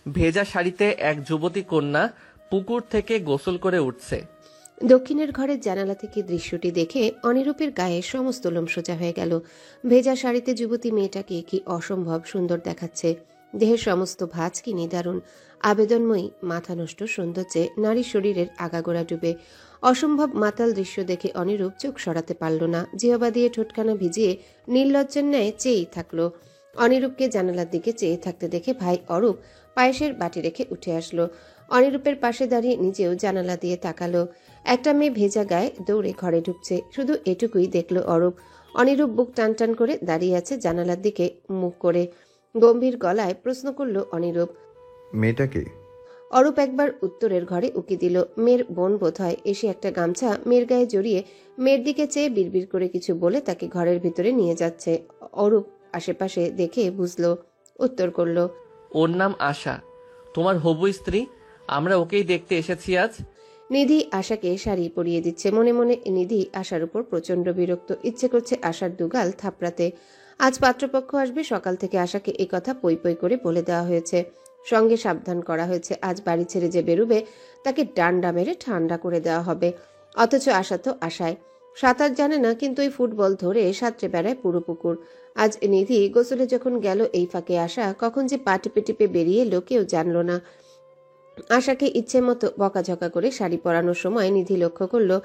ভেজা শাড়িতে এক যুবতী কন্যা পুকুর থেকে গোসল করে উঠছে। দক্ষিণের ঘরের জানালা থেকে দৃশ্যটি দেখে অনিরূপের গায়ে সমস্ত লোম সোজা হয়ে গেল। ভেজা শাড়িতে যুবতী মেয়েটাকে কি অসম্ভব সুন্দর দেখাচ্ছে। দেহের সমস্ত ভাঁজ কি নিদারুণ, আবেদনময়ী, মাথা নষ্ট সৌন্দর্যে নারী শরীরের আগাগোড়া ডুবে। অসম্ভব মাতাল দৃশ্য দেখে অনিরূপ চোখ সরাতে পারল না। জিহবা দিয়ে ঠোঁটখানা ভিজিয়ে নির্লজ্জের ন্যায় চেয়েই থাকলো। অনিরূপকে জানালার দিকে চেয়ে থাকতে দেখে ভাই অরূপ পায়েসের বাটি রেখে উঠে আসলো। অনিরূপের পাশে দাঁড়িয়ে নিজেও জানালা দিয়ে তাকালো। একটা মেয়ে ভেজা গায়ে দৌড়ে ঘরে ঢুকছে, শুধু এটুকুই দেখল অরূপ। অনিরূপ বুক টান টান করে দাঁড়িয়ে আছে জানালার দিকে মুখ করে। গম্ভীর গলায় প্রশ্ন করল অনিরূপ, মেয়েটাকে? অরূপ একবার উত্তরের ঘরে উকি দিল। মেয়ের বোন বোধ হয়। এসে একটা গামছা মেয়ের গায়ে জড়িয়ে মেয়ের দিকে চেয়ে বিড়বিড় করে কিছু বলে তাকে ঘরের ভিতরে নিয়ে যাচ্ছে। অরূপ আশেপাশে দেখে বুঝলো, উত্তর করল, ওর নাম আশা, তোমার হবু স্ত্রী। আমরা ওকেই দেখতে এসেছি আজ। নিধি আশাকে শাড়ি পরিয়ে দিচ্ছে। মনে মনে নিধি আশার উপর প্রচন্ড বিরক্ত। ইচ্ছে করছে আশার দুগাল থাপড়াতে। আজ পাত্রপক্ষ আসবে, সকাল থেকে আশাকে এই কথা পই পই করে বলে দেওয়া হয়েছে। সঙ্গে সাবধান করা হয়েছে, আজ বাড়ি ছেড়ে যে বেরুবে তাকে ডান্ডা মেরে ঠান্ডা করে দেওয়া হবে। অথচ আশা তো আশায়। সাঁতার জানে না, কিন্তু ওই ফুটবল ধরে সাঁতরে বেড়ায় পুরো পুকুর। আজ নিধি গোসলে যখন গেল, এই ফাঁকে আশা কখন যে পা টিপে টিপে বেরিয়ে এলো কেউ জানল না। আশাকে ইচ্ছে মতো বকাঝকা করে শাড়ি পরানোর সময় নিধি লক্ষ্য করলো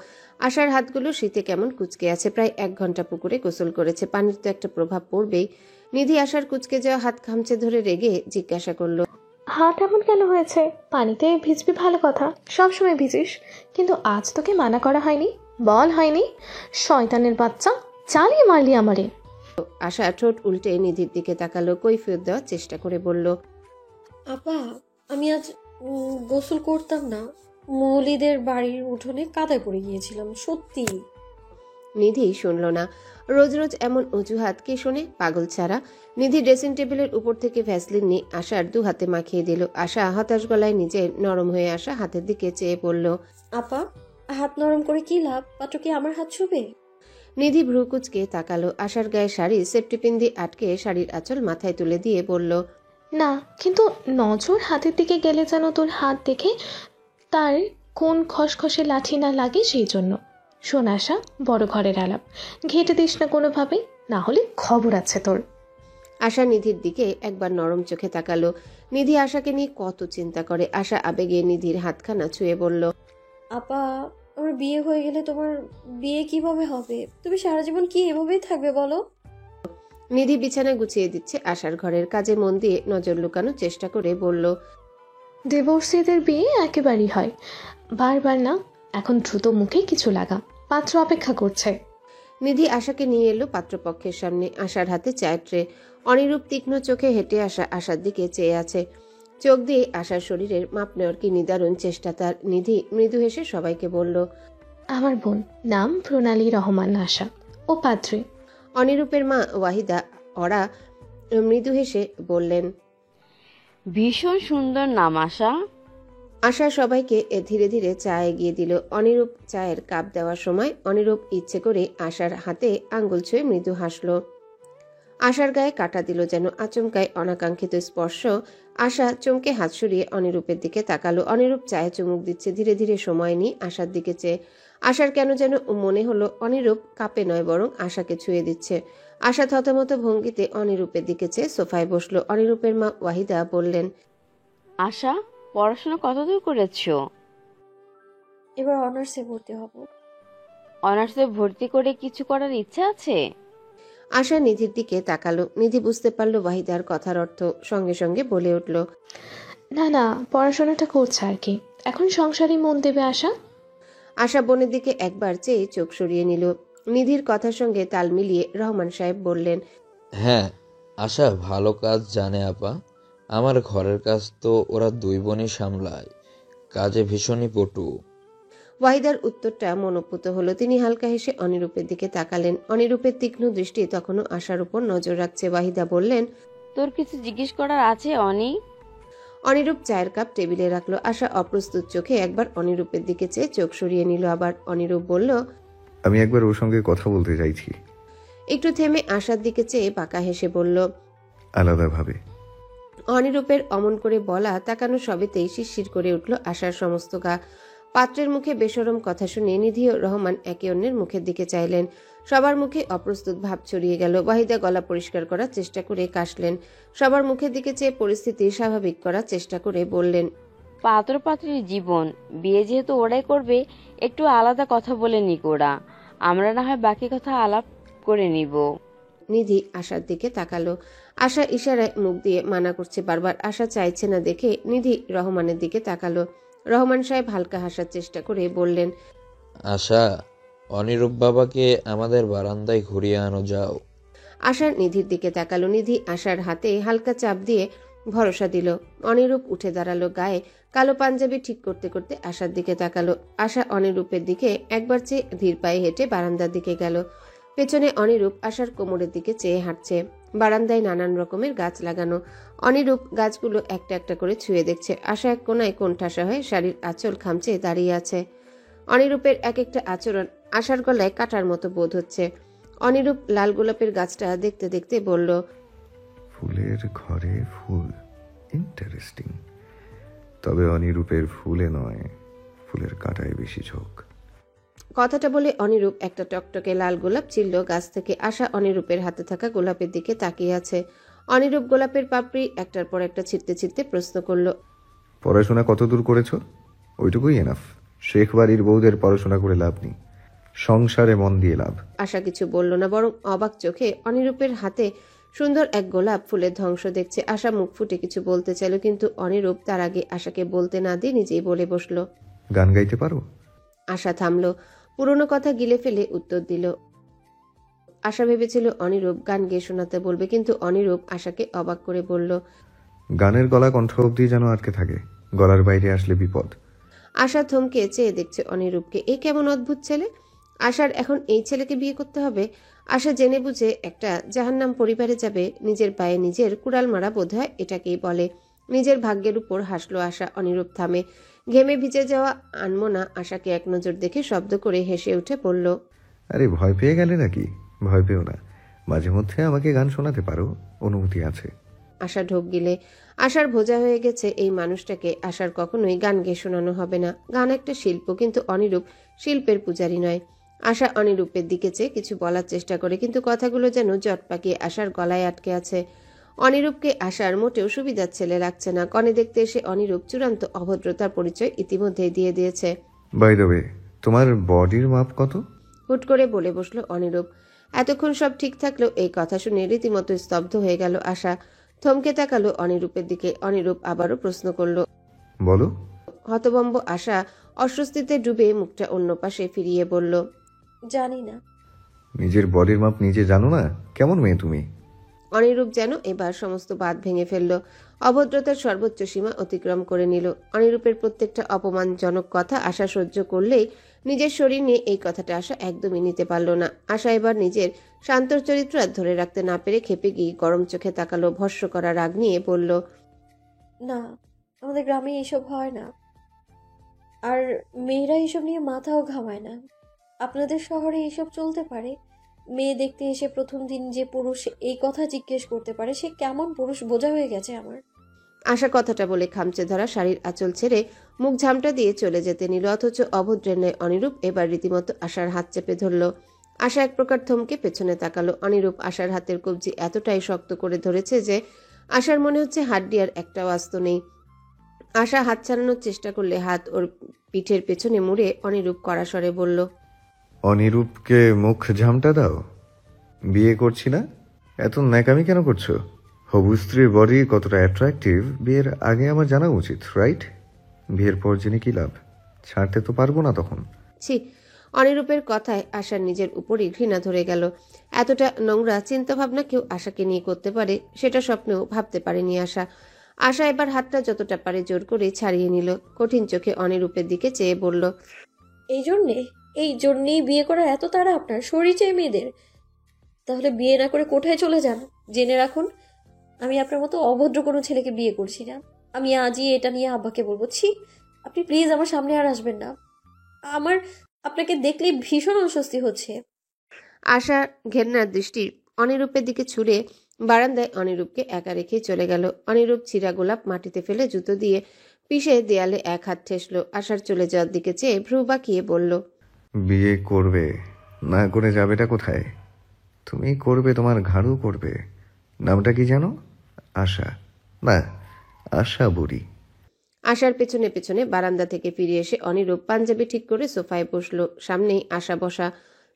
আশার হাতগুলো শীতে কেমন কুচকে আছে। প্রায় 1 ঘন্টা পুকুরে গোসল করেছে, পানির তো একটা প্রভাব পড়বেই। নিধি আশার কুচকে যাওয়া হাত খামচে ধরে রেগে জিজ্ঞাসা করলো, হাত এমন কেন হয়েছে? পানিতে ভিজবি ভালো কথা, সবসময় ভিজিস, কিন্তু আজ তোকে মানা করা হয়নি, বল হয়নি? শয়তানের বাচ্চা, চালিয়ে মারলি আমারে। আশা ঠোঁট উল্টে নিধির দিকে তাকালো, কৈফিয়ত দেওয়ার চেষ্টা করে বলল, আপা, আমি আজ গোসল করতাম না, মৌলিদের বাড়ির উঠোনে কাদায় পড়ে গিয়েছিলাম, সত্যি। নিধি শুনল না। রোজ রোজ এমন অজুহাত কে শোনে, পাগল ছাড়া। নিধি ড্রেসিং টেবিলের উপর থেকে ভ্যাসলিন নিয়ে আশার 2 হাতে মাখিয়ে দিল। আশা হতাশ গলায় নিজের নরম হয়ে আসা হাতের দিকে চেয়ে বলল, আপা, হাত নরম করে কি লাভ? পাত্র কি আমার হাত ছুবে? নিধি ভ্রু কুচকে তাকালো। আশার গায়ে শাড়ি সেফটি পিন দিয়ে আটকে শাড়ির আঁচল মাথায় তুলে দিয়ে বলল, না, কিন্তু নজর হাতের দিকে গেলে যেন তোর হাত দেখে তার কোন খসখসে লাঠি না লাগে, সেই জন্য। শোন আশা, বড় ঘরের আলাপ, ঘেটে দিস না কোনোভাবেই, না হলে খবর আছে তোর। আশা নিধির দিকে একবার নরম চোখে তাকালো। নিধি আশাকে নিয়ে কত চিন্তা করে। আশা আবেগে নিধির হাতখানা ছুঁয়ে বলল, আপা, আমার বিয়ে হয়ে গেলে তোমার বিয়ে কিভাবে হবে? তুমি সারা জীবন কি এভাবেই থাকবে বলো? নিধি বিছানা গুছিয়ে দিচ্ছে আশার ঘরের কাজে মন দিয়ে নজর লুকানোর চেষ্টা করে বলল, ডিভোর্সিদের বিয়ে একেবারেই হয়, বারবার না। এখন দ্রুত মুখে কিছু লাগা, পাত্র অপেক্ষা করছে। নিধি আশাকে নিয়ে এলো পাত্রপক্ষের সামনে। আশার হাতে চায়ের ট্রে। অনিরূপ তীক্ষ্ণ চোখে হেঁটে আসা আশার দিকে চেয়ে আছে। চোখ দিয়ে আশার শরীরের মাপ নেওয়ার কি নিদারুণ চেষ্টা তার। নিধি মৃদু হেসে সবাইকে বলল, আমার বোন, নাম প্রণালী রহমান আশা, ও পাত্রী। অনিরূপের মা ওয়াহিদা ওরা মৃদু হেসে বললেন, ভীষণ সুন্দর নাম আশা। আশা সবাইকে ধীরে ধীরে চা এগিয়ে দিল। অনিরূপ চায়ের কাপ দেওয়ার সময় অনিরূপ ইচ্ছে করে আশার হাতে আঙ্গুল ছুঁয়ে মৃদু হাসল। আশার গায়ে কাটা দিল যেন, আচমকায় অনাকাঙ্ক্ষিত স্পর্শ। আশা চমকে হাত সরিয়ে অনিরূপের দিকে তাকালো। অনিরূপ চায়ে চুমুক দিচ্ছে, ধীরে ধীরে সময় নিয়ে আশার দিকে চেয়ে। আশার কেন যেন মনে হলো অনিরূপ কাপে নয় বরং আশাকে ছুঁয়ে দিচ্ছে। আশা থতমত ভঙ্গিতে অনিরূপের দিকে চেয়ে সোফায় বসলো। অনিরূপের মা ওয়াহিদা বললেন, আশা, পড়াশোনা কতদূর করেছো? এবার অনার্সে ভর্তি হব। অনার্সে ভর্তি করে কিছু করার ইচ্ছা আছে? আশা নিধির দিকে তাকালো। নিধি বুঝতে পারলো ওয়াহিদার কথার অর্থ, সঙ্গে সঙ্গে বলে উঠল, না না, পড়াশোনাটা করছে আর কি, এখন সংসারই মন দেবে আশা। আশা বোনের দিকে একবার চেয়ে চোখ সরিয়ে নিল। নিধির কথার সঙ্গে তাল মিলিয়ে রহমান সাহেব বললেন, হ্যাঁ, আশা ভালো কাজ জানে আপা। আমার ঘরের কাজ তো ওরা 2 বোনই সামলায়, কাজে ভীষণই পটু। ওয়াহিদার উত্তরটা মনোপুত হলো। তিনি হালকা হেসে অনিরূপের দিকে তাকালেন। অনিরূপের তীক্ষ্ণ দৃষ্টি তখনও আশার উপর নজর রাখছে। ওয়াহিদা বললেন, তোর কিছু জিজ্ঞেস করার আছে অনি? অনিরূপ চায়ের কাপ টেবিলে রাখলো। আশা অপ্রস্তুত চোখে একবার অনিরূপের দিকে চেয়ে চোখ সরিয়ে নিল। আবার অনিরূপ বলল, আমি একবার ওর সঙ্গে কথা বলতে চাইছি। একটু থেমে আশার দিকে চেয়ে বাঁকা হেসে বলল, আলাদাভাবে। অনিরূপের অমন করে বলা তাকানো সবেতেই শিরশির করে উঠল আশার সমস্ত গা। পাত্রের মুখে বেশরম কথা শুনে নিধি ও রহমান একে অন্যের মুখের দিকে চাইলেন। সবার মুখে অপ্রস্তুত ভাব ছড়িয়ে গেল। ওয়াহিদা গলা পরিষ্কার করার চেষ্টা করে কাশলেন। সবার মুখের দিকে চেয়ে পরিস্থিতি স্বাভাবিক করার চেষ্টা করে বললেন, পাত্র পাত্রীর জীবন, বিয়ে যেহেতু ওরাই করবে, একটু আলাদা কথা বলে নিক ওরা, আমরা না হয় বাকি কথা আলাপ করে নিব। নিধি আশার দিকে তাকালো। আশা ইশারায় মুখ দিয়ে মানা করছে বারবার। আশা চাইছে না দেখে নিধি রহমানের দিকে তাকালো। রহমান সাহেব হালকা হাসার চেষ্টা করে বললেন, আশা, অনিরূপ বাবাকে আমাদের বারান্দায় ঘুরিয়ে আনো যাও। আশা নিধির দিকে তাকালো। নিধি আশার হাতে হালকা চাপ দিয়ে ভরসা দিল। অনিরূপ উঠে দাঁড়ালো। গায়ে কালো পাঞ্জাবি ঠিক করতে করতে আশার দিকে তাকালো। আশা অনিরূপের দিকে একবার চেয়ে ধীর পায়ে হেঁটে বারান্দার দিকে গেল। পেছনে অনিরূপ আশার কোমরের দিকে চেয়ে হাঁটছে। বারান্দায় নানান রকমের গাছ লাগানো। অনিরূপ গাছগুলো একটা একটা করে ছুঁয়ে দেখছে। আশা এক কোনায় কোণঠাসা হয়ে শাড়ির আঁচল খামচে দাঁড়িয়ে আছে। অনিরূপের এক একটা আচরণ আশার গলায় কাটার মতো বোধ হচ্ছে। অনিরূপ লাল গোলাপের গাছটা দেখতে দেখতে বলল, ফুলের ঘরে ফুল, ইন্টারেস্টিং। তবে অনিরূপের ফুলে নয়, ফুলের কাঁটায় বেশি ঝোঁক। কথাটা বলে অনিরূপ একটা টকটকে লাল গোলাপ ছিলল গাছ থেকে। আশা অনিরূপের হাতে থাকা গোলাপের দিকে তাকিয়ে আছে। অনিরূপ গোলাপের পাপড়ি একটার পর একটা ছিঁড়তে ছিঁড়তে প্রশ্ন করল, পড়াশোনা কতদূর করেছ? ওইটুকুই এনাফ। শেখ বাড়ির বউদের পড়াশোনা করে লাভ নেই, সংসারে মন দিয়ে লাভ। আশা কিছু বলল না, বরং অবাক চোখে অনিরূপের হাতে সুন্দর এক গোলাপ ফুলের ধ্বংস দেখছে। আশা মুখ ফুটে কিছু বলতে চাইল, কিন্তু অনিরূপ তার আগে আশাকে বলতে না দিয়ে নিজেই বলে বসলো। গান গাইতে পারো? আশা থামলো। পুরনো কথা গিলে ফেলে উত্তর দিল। আশা ভেবেছিল অনিরূপ গান গেয়ে শোনাতে বলবে, কিন্তু অনিরূপ আশাকে অবাক করে বলল, গানের গলা কণ্ঠ অবধি যেন আটকে থাকে, গলার বাইরে আসলে বিপদ। আশা থমকে চেয়ে দেখছে অনিরূপকে। এ কেমন অদ্ভুত ছেলে! আশার এখন এই ছেলেকে বিয়ে করতে হবে? আশা জেনে বুঝে একটা জাহান্নাম পরিবারে যাবে। নিজের পায়ে নিজের কুড়াল মারা বোধ হয় এটাকেই বলে। নিজের ভাগ্যের উপর হাসলো আশা। অনিরূপ থামে। ঘেমে ভিজে যাওয়া আনমনা আশাকে এক নজর দেখে শব্দ করে হেসে উঠে বলল, আরে ভয় পেয়ে গেলে নাকি? ভয় পেও না, মাঝে মধ্যে আমাকে গান শোনাতে পারো, অনুমতি আছে। আশা ঢোক গিলে। আশার বোঝা হয়ে গেছে এই মানুষটাকে আশার কখনোই গান গেয়ে শোনানো হবে না। গান একটা শিল্প, কিন্তু অনিরূপ শিল্পের পূজারী নয়। আশা অনিরূপের দিকে চেয়ে কিছু বলার চেষ্টা করে, কিন্তু কথাগুলো যেন জট পাকিয়ে আশার গলায় আটকে আছে। অনিরূপকে আশার মোটেও সুবিধার ছেলে লাগছে না। কনে দেখতে এসে অনিরূপ চূড়ান্ত অভদ্রতার পরিচয় ইতিমধ্যেই দিয়ে দিয়েছে। বাই দ্য ওয়ে, তোমার বডির মাপ কত? হুট করে বলে বসলো অনিরূপ। এতক্ষণ সব ঠিক থাকলেও এই কথা শুনে রীতিমতো স্তব্ধ হয়ে গেল আশা। থমকে তাকালো অনিরূপের দিকে। অনিরূপ আবারও প্রশ্ন করলো। বলো। হতভম্ব আশা অস্বস্তিতে ডুবে মুখটা অন্য পাশে ফিরিয়ে বলল, জানি না। নিজের বডির মাপ নিজে জানো না? কেমন মেয়ে তুমি! অনিরূপ যেন এবার সমস্ত বাঁধ ভেঙে ফেলল। অভদ্রতার সর্বোচ্চ সীমা অতিক্রম করে নিল। অনিরূপের প্রত্যেকটা অপমানজনক কথা আশা সহ্য করলেই নিজের শরীর নিয়ে এই কথাটা আশা একদমই নিতে পারল না। আশা এবার নিজের শান্ত চরিত্র আর ধরে রাখতে না পেরে খেপে গিয়ে গরম চোখে তাকালো। ভস্ম করা রাগ নিয়ে বলল, না, আমাদের গ্রামে এইসব হয় না, আর মেয়েরা এইসব নিয়ে মাথাও ঘামায় না। আপনাদের শহরে এইসব চলতে পারে? মেয়ে দেখতে এসে প্রথম দিন যে পুরুষ এই কথা জিজ্ঞেস করতে পারে, সে কেমন পুরুষ বোঝা হয়ে গেছে আমার। আশা কথাটা বলে খামচে ধরা শাড়ির আঁচল ছেড়ে মুখ ঝামটা দিয়ে চলে যেতে নিল। অথচ অভদ্রের ন্যায় অনিরূপ এবার রীতিমতো আশার হাত চেপে ধরল। আশা এক প্রকার থমকে পেছনে তাকালো। অনিরূপ আশার হাতের কবজি এতটাই শক্ত করে ধরেছে যে আশার মনে হচ্ছে হাড্ডি আর একটাও আস্ত নেই। আশা হাত ছাড়ানোর চেষ্টা করলে হাত ওর পিঠের পেছনে মুড়ে অনিরূপ কড়া স্বরে বলল, অনিরূপকে মুখ ঝামটা দাও। বিয়ে করছি না, এত ন্যাকামি কেন করছো? হবু স্ত্রীর বডি কতটা অ্যাট্রাকটিভ বিয়ের আগে আমার জানা উচিত, রাইট? বিয়ের পর জেনে কি লাভ? ছাড়তে তো পারবো না তখন। ছি! অনিরূপের কথায় আশার নিজের উপরই ঘৃণা ধরে গেল। এতটা নোংরা চিন্তাভাবনা কেউ আশাকে নিয়ে করতে পারে সেটা স্বপ্নেও ভাবতে পারেনি আশা। আশা এবার হাতটা যতটা পারে জোর করে ছাড়িয়ে নিল। কঠিন চোখে অনিরূপের দিকে চেয়ে বলল, এই জন্যেই বিয়ে করার এত তাড়া আপনার? শরীর চাই মেয়েদের? তাহলে বিয়ে না করে কোথায় চলে যান। জেনে রাখুন, আমি আপনার মতো অভদ্র কোনো ছেলেকে বিয়ে করছি না। আমি আজই এটা নিয়ে আব্বাকে বলবো। ছি, আপনি প্লিজ আমার সামনে আর আসবেন না। আমার আপনাকে দেখলেই ভীষণ অস্বস্তি হচ্ছে। আশা ঘেন্নার দৃষ্টি অনিরূপের দিকে ছুড়ে বারান্দায় অনিরূপকে একা রেখেই চলে গেল। অনিরূপ ছিঁড়া গোলাপ মাটিতে ফেলে জুতো দিয়ে পিষে দেয়ালে এক হাত ঠেসল। আশার চলে যাওয়ার দিকে চেয়ে ভ্রু বাঁকিয়ে বলল, বিয়ে করবে না করে যাবেটা কোথায়? তুমি করবে, তোমার ঘাড়ও করবে। নামটা কি জানো? আশা না, আশা বুড়ি। আশার পেছনে পেছনে বারান্দা থেকে ফিরে এসে অনিরূপ পাঞ্জাবি ঠিক করে সোফায় বসলো। সামনেই আশা বসা,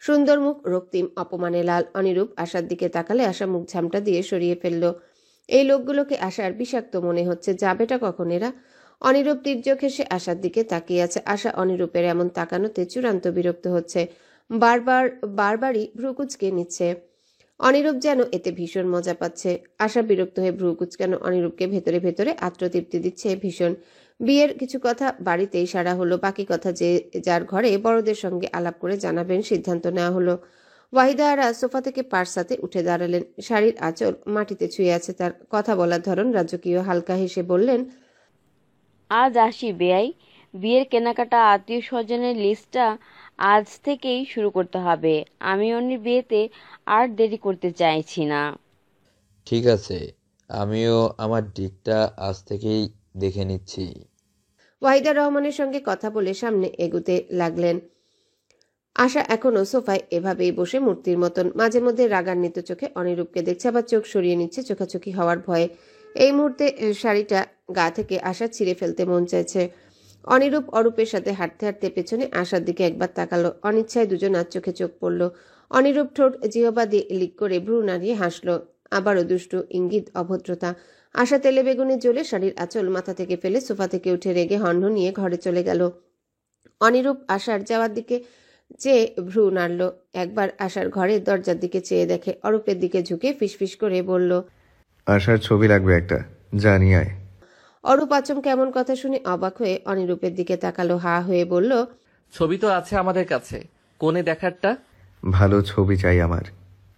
সুন্দর মুখ রক্তিম অপমানে লাল। অনিরূপ আশার দিকে তাকালে আশা মুখ ঝামটা দিয়ে সরিয়ে ফেলল। এই লোকগুলোকে আশার বিষাক্ত মনে হচ্ছে। যাবেটা কখন এরা? অনিরূপ তীর্যক হেসে আশার দিকে তাকিয়ে আছে। আশা অনিরূপের এমন তাকানোতে চূড়ান্ত বিরক্ত হচ্ছে। বারবারই ভ্রুকুচকে নিচ্ছে। অনিরূপ যেন এতে ভীষণ মজা পাচ্ছে। আশা বিরক্ত হয়ে ভ্রুকুচকানো অনিরূপকে ভেতরে ভেতরে আত্মতৃপ্তি দিচ্ছে ভীষণ। বিয়ের কিছু কথা বাড়িতেই সারা হলো, বাকি কথা যে যার ঘরে বড়দের সঙ্গে আলাপ করে জানাবেন সিদ্ধান্ত নেওয়া হলো। ওয়াহিদা আরা সোফা থেকে পার্সাতে উঠে দাঁড়ালেন। শাড়ির আঁচল মাটিতে ছুঁয়ে আছে তার। কথা বলার ধরন রাজকীয়। হালকা হেসে বললেন, আজ আসি বেয়াই, বিয়ের কেনাকাটা আত্মীয় স্বজনের লিস্টটা আজ থেকেই শুরু করতে হবে। আমি অন্যের বিয়েতে আর দেরি করতে চাইছি না। ঠিক আছে, আমিও আমার দিকটা আজ থেকেই দেখে নিচ্ছি। ওয়াহিদা রহমানের সঙ্গে কথা বলে সামনে এগুতে লাগলেন। আশা এখনো সোফায় এভাবেই বসে মূর্তির মতন। মাঝে মধ্যে রাগান্বিত চোখে অনিরূপকে দেখছে, আবার চোখ সরিয়ে নিচ্ছে চোখাচোখি হওয়ার ভয়ে। এই মুহূর্তে শাড়িটা গা থেকে আশা ছিঁড়ে ফেলতে মন চাইছে। অনিরূপ অরূপের সাথে হাঁটতে হাঁটতে পেছনে আশার দিকে একবার তাকালো। অনিচ্ছায় দুজনার চোখে চোখ পড়ল। অনিরূপ ঠোঁট জিহবা দিয়ে লিক করে ভ্রু নাড়িয়ে হাসলো। আবারও দুষ্টু ইঙ্গিত, অভদ্রতা। আশা তেলে বেগুনে জ্বলে শাড়ির আঁচল মাথা থেকে ফেলে সোফা থেকে উঠে রেগে হনহনিয়ে ঘরে চলে গেল। অনিরূপ আশার যাওয়ার দিকে চেয়ে ভ্রু নাড়ল। একবার আশার ঘরের দরজার দিকে চেয়ে দেখে অরূপের দিকে ঝুঁকে ফিসফিস করে বলল, আশার ছবি লাগবে একটা, জানি আয়। অরূপ আচম কেমন কথা শুনে অবাক হয়ে অনিরূপের দিকে তাকালো। হা হয়ে বলল, ছবি তো আছে আমাদের কাছে, কোণে দেখারটা? ভালো ছবি চাই আমার,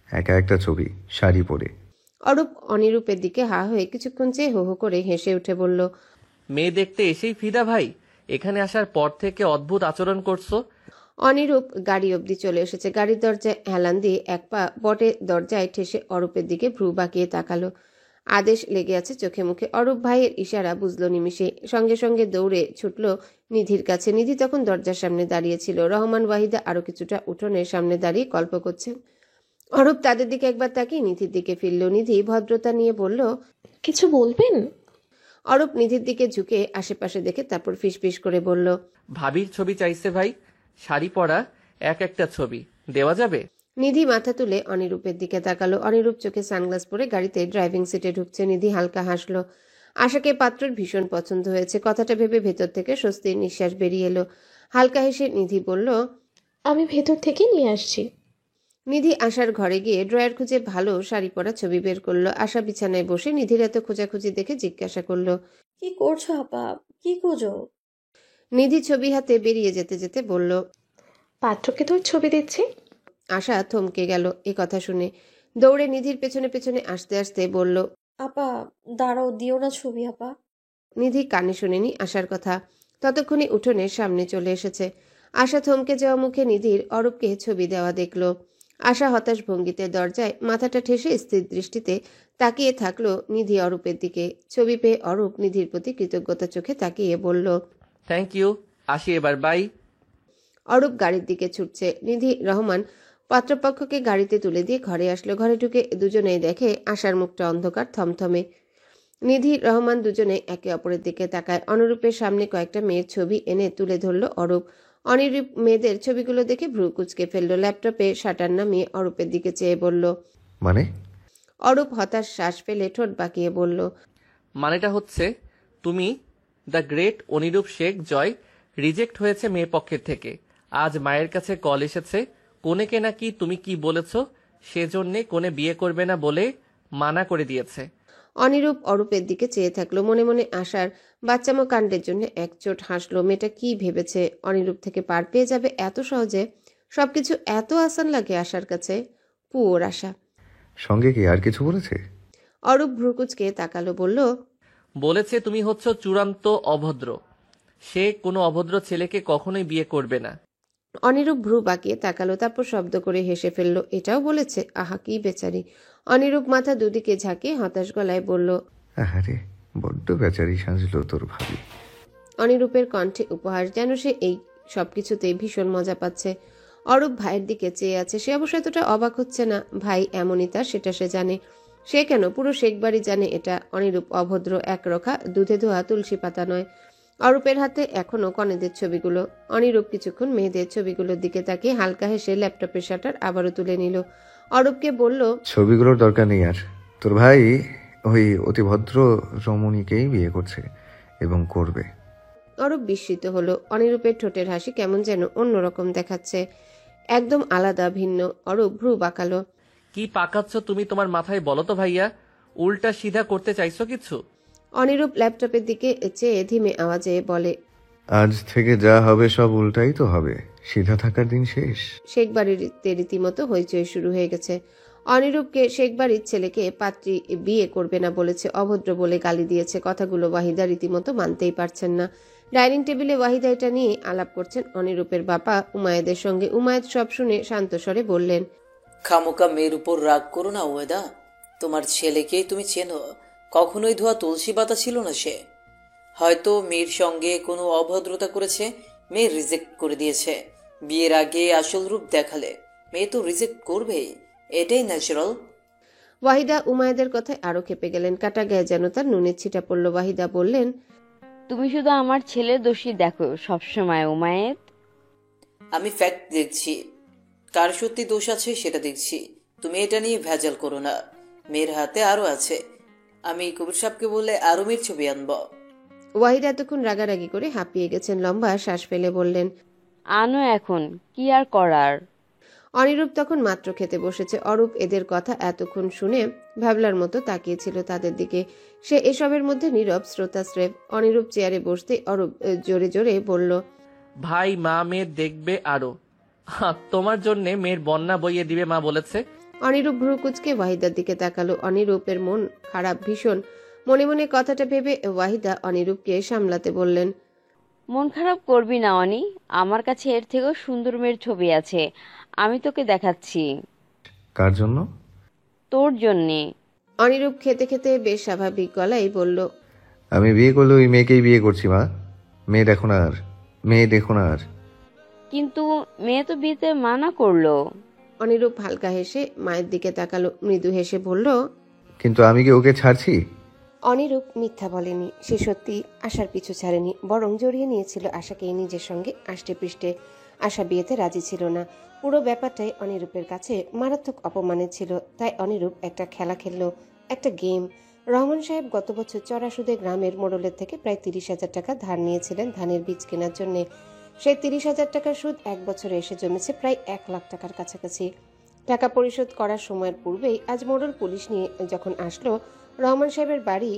একা একটা ছবি, শাড়ি পরে। অরূপ অনিরূপের দিকে হা হয়ে কিছুক্ষণ চেয়ে হো হো করে হেসে উঠে বলল, মেয়ে দেখতে এসেই ফিদা ভাই, এখানে আসার পর থেকে অদ্ভুত আচরণ করছো। অনিরূপ গাড়ি অবধি চলে এসেছে। গাড়ির দরজায় হেলান দিয়ে এক পা বটে দরজায় ঠেসে অরূপের দিকে ভ্রু বাঁকিয়ে তাকালো। আদেশ লেগে আছে চোখে মুখে। অরূপ ভাইয়ের ইশারা বুঝলো নিমিষে। সঙ্গে সঙ্গে দৌড়ে ছুটল নিধির কাছে। নিধি তখন দরজার সামনে দাঁড়িয়েছিল। রহমান ওয়াহিদা আরো কিছুটা উঠোনের সামনে দাঁড়িয়ে গল্প করছেন। অরূপ তাদের দিকে একবার তাকিয়ে নিধির দিকে ফিরল। নিধি ভদ্রতা নিয়ে বলল, কিছু বলবেন? অরূপ নিধির দিকে ঝুঁকে আশেপাশে দেখে তারপর ফিসফিস করে বলল, ভাবির ছবি চাইছে ভাই, শাড়ি পরা এক একটা ছবি দেওয়া যাবে? নিধি মাথা তুলে অনিরূপের দিকে তাকালো। অনিরূপ চোখে সানগ্লাস পরে গাড়িতে ড্রাইভিং সিটে ঢুকছে। নিধি হালকা হাসলো। আশাকে পাত্রর ভীষণ পছন্দ হয়েছে। কথাটা ভেবে ভেতর থেকে স্বস্তির নিঃশ্বাস বেরিয়ে এলো। হালকা হেসে নিধি বলল, আমি ভেতর থেকে নিয়ে আসছি। নিধি আশার ঘরে গিয়ে ড্রয়ার খুঁজে ভালো শাড়ি পরা ছবি বের করলো। আশা বিছানায় বসে নিধির এত খোঁজাখুঁজি দেখে জিজ্ঞাসা করলো, কি করছো আপা? কি খোঁজো? নিধি ছবি হাতে বেরিয়ে যেতে যেতে বলল, পাত্রকে তোর ছবি দিচ্ছি। আশা থমকে গেল এ কথা শুনে। দৌড়ে নিধির পেছনে পেছনে আসতে আসতে বলল, আপা দাঁড়াও, দিও না ছবি আপা। নিধি কানে শোনেনি আশার কথা। ততক্ষণে উঠোনের সামনে চলে এসেছে। আশা থমকে যাওয়া মুখে নিধির অরূপকে ছবি দেওয়া দেখল। আশা হতাশ ভঙ্গিতে দরজায় মাথাটা ঠেসে স্থির দৃষ্টিতে তাকিয়ে থাকলো নিধি অরূপের দিকে। ছবি পেয়ে অরূপ নিধির প্রতি কৃতজ্ঞতা চোখে তাকিয়ে বলল, থ্যাংক ইউ, আসি এবার, বাই। অরূপ গাড়ির দিকে ছুটছে। নিধি রহমান পাত্রপক্ষকে গাড়িতে তুলে দিয়ে ঘরে আসলো। ঘরে ঢুকে দুজনেই দেখে আশার মুখটা অন্ধকার, থমথমে। নিধি রহমান দুজনে একে অপরের দিকে তাকায়। অনুরূপের সামনে কয়েকটা মেয়ের ছবি এনে তুলে ধরল অরূপ। অনিরূপ মেয়েদের ছবিগুলো দেখে ভ্রু কুচকে ফেললো। ল্যাপটপে শাটার নামিয়ে অরূপের দিকে চেয়ে বলল, মানে? অরূপ হতাশ শ্বাস ফেলে ঠোঁট বাঁকিয়ে বলল, মানেটা হচ্ছে তুমি the great Anirup Sheikh Joy reject হয়েছে মেয়ে পক্ষের থেকে। আজ মায়ের কাছে কল এসেছে, কোনেকে নাকি তুমি কি বলেছ সেজন্যে কোনে বিয়ে করবে না বলে মানা করে দিয়েছে। অনিরূপ অরূপের দিকে চেয়ে থাকলো। মনে মনে আশার বাচ্চামো কাণ্ডের জন্য একচোট হাসলো। মেয়েটা কি ভেবেছে অনিরূপ থেকে পার পেয়ে যাবে এত সহজে? সবকিছু এত আসান লাগে আশার কাছে? পুয়োর আশা। সঙ্গে কি আর কিছু বলেছে? অরূপ ভ্রুকুচকে তাকালো, বলল, বলেছে তুমি হচ্ছ চূড়ান্ত অভদ্র, সে কোনো অভদ্র ছেলেকে কখনোই বিয়ে করবে না। অনিরূপ ভ্রু বাঁকিয়ে তাকালো, তারপর শব্দ করে হেসে ফেলল। এটাও বলেছে? আহা, কি বেচারি। অনিরূপ মাথা দুদিকে ঝাঁকিয়ে হতাশ গলায় বলল, আহারে, বড্ড বেচারি সাজলো তোর ভাবি। অনিরূপের কণ্ঠে উপহাস, যেন সে এই সবকিছুতেই ভীষণ মজা পাচ্ছে। অরূপ ভাইয়ের দিকে চেয়ে আছে। সে অবশ্য এতটা অবাক হচ্ছে না। ভাই এমনই তার, সেটা সে জানে। সে কেন, পুরো শেখবাড়ি জানে এটা। অনিরূপ অভদ্র, একরোখা, দুধে ধোয়া তুলসী পাতা নয়। অরূপের হাতে এখনো কনেদের ছবিগুলো। অনিরূপ কিছুক্ষণ মেয়েদের ছবিগুলোর দিকে তাকিয়ে হালকা হেসে ল্যাপটপের শাটার আবারও তুলে নিল। অরূপকে বলল, ছবিগুলোর দরকার নেই আর। তোর ভাই ওই অতি ভদ্র রমণীকেই বিয়ে করছে এবং করবে। অরূপ বিস্মিত হলো। অনিরূপের ঠোঁটের হাসি কেমন যেন অন্যরকম দেখাচ্ছে, একদম আলাদা, ভিন্ন। অরূপ ভ্রু বাঁকালো। কি পাকাচ্ছ তুমি তোমার মাথায়, বলো তো ভাইয়া? উল্টা সিধা করতে চাইছো কিছু? অনিরূপ ল্যাপটপের দিকে চেয়ে ধীমে আওয়াজে বলে, আজ থেকে যা হবে সব উল্টাই তো হবে। সিধা থাকার দিন শেষ। শেখবাড়িতে রীতিমতো হইচই শুরু হয়ে গেছে। অনিরূপকে শেখবাড়ির ছেলেকে পাত্রী বিয়ে করবে না বলেছে, অভদ্র বলে গালি দিয়েছে। কথাগুলো ওয়াহিদা রীতিমতো মানতেই পারছেন না। ডাইনিং টেবিলে ওয়াহিদা এটা নিয়ে আলাপ করছেন অনিরূপের বাবা উমায়েদের সঙ্গে। উমায়েদ সব শুনে শান্ত স্বরে বললেন, খামোকা মেয়ের উপর রাগ করো না ওয়েদা। তোমার ছেলেকেই তুমি চেনো, কখনোই ধোয়া তুলসী পাতা ছিল না সে। হয়তো মেয়ের সঙ্গে কোনো অভদ্রতা করেছে, মেয়ে রিজেক্ট করে দিয়েছে। বিয়ের আগে আসল রূপ দেখালে মেয়ে তো রিজেক্ট করবেই, এটাই ন্যাচারাল। ওয়াহিদা উমায়েদের কথায় আরো খেপে গেলেন। কাটা গায়ে যেন তার নুনের ছিটা পড়ল। ওয়াহিদা বললেন, তুমি শুধু আমার ছেলের দোষী দেখো সবসময় উমায়েত। আমি ফ্যাক্ট দেখছি, কার সত্যি দোষ আছে সেটা দেখছি। তুমি এটা নিয়ে ভেজাল করো না। মেয়ের হাতে আরো আছে, আমি কবির সাহেবকে বললে আরো মেয়ের ছবি আনবো। ওয়াহিদা এতক্ষণ রাগারাগি করে হাঁপিয়ে গেছেন। লম্বা শ্বাস ফেলে বললেন, আনো এখন, কি আর করার। অনিরূপ তখন মাত্র খেতে বসেছে। অরূপ এদের কথা এতক্ষণ শুনে ভাবলার মতো তাকিয়েছিল তাদের দিকে। সে এসবের মধ্যে নীরব শ্রোতাশ্রেব। অনিরূপ চেয়ারে বসতে অরূপ জোরে জোরে বলল, ভাই, মা মেয়ে দেখবে আরো। তোমার জন্যে মেয়ের বন্যা বইয়ে দিবে মা বলেছে। অনিরূপ ভ্রু কুঁচকে ওয়াহিদার দিকে তাকালো। অনিরূপের মন খারাপ ভীষণ। মনে মনে কথাটা ভেবে ওয়াহিদা অনিরূপকে সামলাতে বললেন, মন খারাপ করবি না অনি, আমার কাছে এর থেকেও সুন্দর মেয়ের ছবি আছে, আমি তোকে দেখাচ্ছি। কার জন্য? তোর জন্যে। অনিরূপ খেতে খেতে বেশ স্বাভাবিক গলায় বলল, আমি বিয়ে করলে ওই মেয়েকেই বিয়ে করছি মা। মেয়ে দেখো না আর, মেয়ে দেখো না আর। কিন্তু মেয়ে তো বিয়েতে মানা করলো। অনিরূপ হালকা হেসে মায়ের দিকে তাকালো, মৃদু হেসে বলল, কিন্তু আমি কি ওকে ছাড়ছি? অনিরূপ মিথ্যা বলেনি। সে সত্যি আশার পিছু ছাড়েনি, বরং জড়িয়ে নিয়েছিল আশাকে নিজের সঙ্গে আষ্টে পৃষ্ঠে। আশা বিয়েতে রাজি ছিল না। পুরো ব্যাপারটাই অনিরূপের কাছে মারাত্মক অপমানের ছিল। তাই অনিরূপ একটা খেলা খেলল, একটা গেম। রহমান সাহেব গত বছর চড়া সুদে গ্রামের মোড়লের থেকে প্রায় 30,000 টাকা ধার নিয়েছিলেন ধানের বীজ কেনার জন্য। সেই 30,000 টাকার সুদ এক বছরে এসে জমেছে প্রায় 1 লাখ টাকার কাছাকাছি। টাকা পরিশোধ করার সময়ের পূর্বেই আজ মোড়ল পুলিশ নিয়ে যখন আসলো রহমান সাহেবের বাড়ি,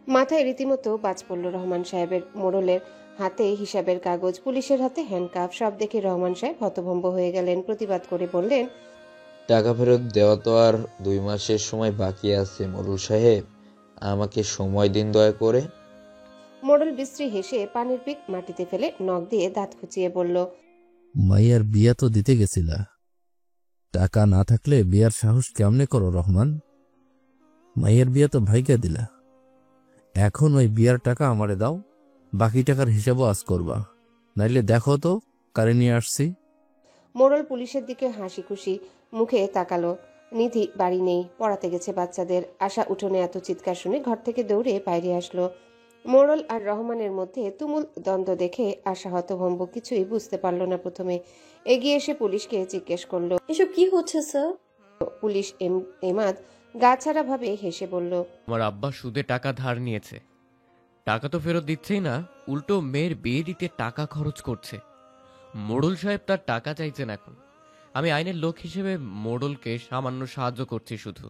মাথায় রীতিমতো বাজ পড়ল রহমান সাহেবের। মোড়লের হাতে হিসাবের কাগজ, পুলিশের হাতে হ্যান্ডকাফ, সব দেখে রহমান সাহেব হতভম্ব হয়ে গেলেন। প্রতিবাদ করে বললেন, টাকা ফেরত দেওয়া তো আর 2 মাসের সময় বাকি আছে মোড়ল সাহেব, আমাকে সময় দিন দয়া করে। মোড়ল বিশ্রী হেসে পানির পিক মাটিতে ফেলে নখ দিয়ে দাঁত খুঁচিয়ে বলল, মাইয়ার বিয়া তো দিতে গেছিলা, টাকা না থাকলে বিয়ার সাহস কেমনে করো রহমান? মাইয়ার বিয়া তো ভাইকে দিলা, এখন ওই বিয়ার টাকা আমারে দাও, বাকি টাকার হিসাবও আজ করবা, নাইলে দেখো তো কারে নিয়ে আসছি। মোড়ল পুলিশের দিকে হাসি খুশি মুখে তাকালো। নিধি বাড়ি নেই, পড়াতে গেছে বাচ্চাদের। আশা উঠোনে এত চিৎকার শুনে ঘর থেকে দৌড়ে বাইরে আসলো। মোড়ল আর রহমানের মধ্যে তুমুল দ্বন্দ্ব দেখে আশা হতভম্ব, কিছুই বুঝতে পারল না প্রথমে। এগিয়ে এসে পুলিশকে জিজ্ঞেস করলো, এসব কি হচ্ছে স্যার? পুলিশ এমাদ গা ছাড়া ভাবে হেসে বলল, আমার আব্বা সুদে টাকা ধার নিয়েছে, টাকা তো ফেরত দিচ্ছেই না, উল্টো মেয়ের বিয়ে দিতে টাকা খরচ করছে। মোড়ল সাহেব তার টাকা চাইছেন এখন, আমি আইনের লোক হিসেবে মোড়লকে সামান্য সাহায্য করছি শুধু।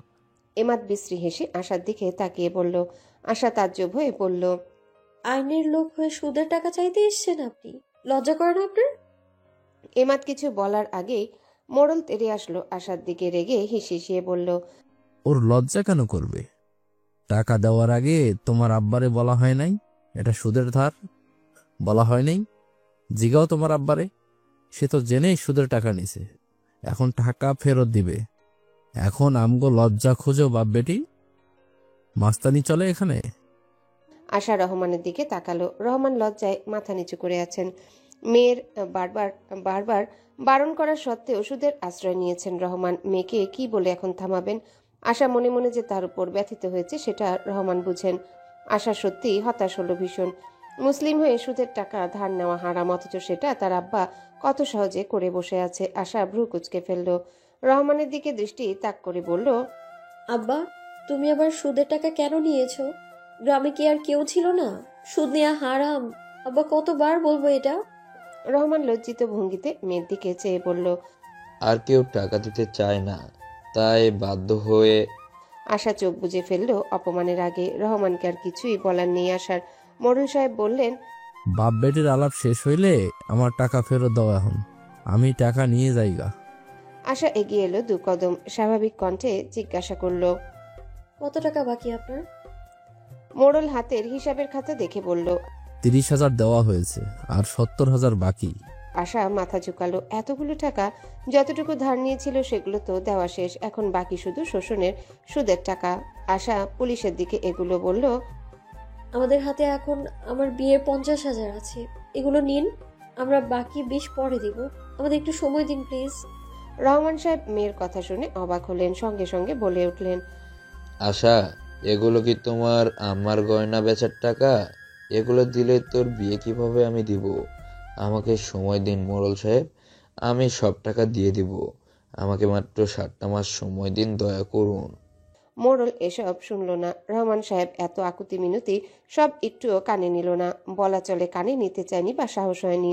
এমাদ বিশ্রী হেসে আশার দিকে তাকিয়ে বলল। আশা তাজ্জব হয়ে বলল, আইনের লোক হয়ে সুদের টাকা চাইতে এসছেন আপনি? লজ্জা করে না আপনার? এমাদ কিছু বলার আগেই মোড়ল তেড়ে আসলো আশার দিকে, রেগে হিসিয়ে বলল, ওর লজ্জা কেন করবে? টাকা দেওয়ার আগে তোমার আব্বারে বলা হয় নাই এটা সুদের ধার? বলা হয় নাই? জিগাও তোমার আব্বারে। সে তো জেনেই সুদের টাকা নিছে, এখন টাকা ফেরত দিবে। এখন আমগো লজ্জা খুঁজো বাপ বেটি, মাস্তানি চলে এখানে। আশা রহমানের দিকে তাকালো। রহমান লজ্জায় মাথা নিচু করে আছেন। মেয়ের বারবার বারবার বারণ করা সত্ত্বেও সুদের আশ্রয় নিয়েছেন রহমান। মেয়েকে কি বলে এখন থামাবেন? আশা মনে মনে যে তার উপর ব্যথিত হয়েছে সেটা রহমান বুঝেন। আশা সত্যি হতাশ হলো ভীষণ। মুসলিম হয়ে সুদের টাকা ধার নেওয়া হারাম, অথচ সেটা তার আব্বা কত সহজে করে বসে আছে। আশা ভ্রু কুঁচকে ফেলল। রহমানের দিকে দৃষ্টি তাক করে বলল, আব্বা, তুমি আবার সুদের টাকা কেন নিয়েছো? গ্রামে কি আর কেউ ছিল না? সুদ নেওয়া হারাম। আব্বা, কতবার বলবো এটা? রহমান লজ্জিত ভঙ্গিতে মেয়ের দিকে চেয়ে বলল। আর কেউ টাকা দিতে চায় না, তাই বাধ্য হয়ে। আশা চোখ বুজে ফেলল অপমানের আগে। রহমানকে আর কিছুই বলার নেই আশার। মোড়ল সাহেব বললেন, বাপ বেটির আলাপ শেষ হইলে আমার টাকা ফেরত দাও, এখন আমি টাকা নিয়ে যাইগা। আশা এগিয়ে এলো 2 কদম। স্বাভাবিক কণ্ঠে জিজ্ঞাসা করল, কত টাকা বাকি আপনার? মোড়ল হাতের হিসাবের খাতা দেখে বলল, 30,000 দেওয়া হয়েছে, আর 70,000 বাকি। আশা মাথা ঝুঁকালো। এতগুলো টাকা? যতটুকু ধার নিয়েছিল সেগুলো তো দেওয়া শেষ, এখন বাকি শুধু শোষণের সুদের টাকা। আশা পুলিশের দিকে এগুলো বলল, আমাদের হাতে এখন আমার বিয়ের 50,000 আছে, এগুলো নিন, আমরা বাকি 20 পরে দিব। আমাদের একটু সময় দিন প্লিজ। রহমান সাহেব মেয়ের কথা শুনে অবাক হলেন, সঙ্গে সঙ্গে বলে উঠলেন, আশা, এগুলো কি তোমার আমার গয়না বেচার টাকা? এগুলো দিলে তোর বিয়ে কিভাবে আমি দিব? আমাকে সময় দিন মোড়ল সাহেব, আমি সব টাকা দিয়ে দিব। আমাকে মাত্র 7টা মাস সময় দিন, দয়া করুন। মোড়ল এসব শুনল না। রহমান সাহেব এত আকুতি মিনতি সব একটুও কানে নিল না। বলা চলে কানে নিতে চায়নি বা সাহস হয়নি।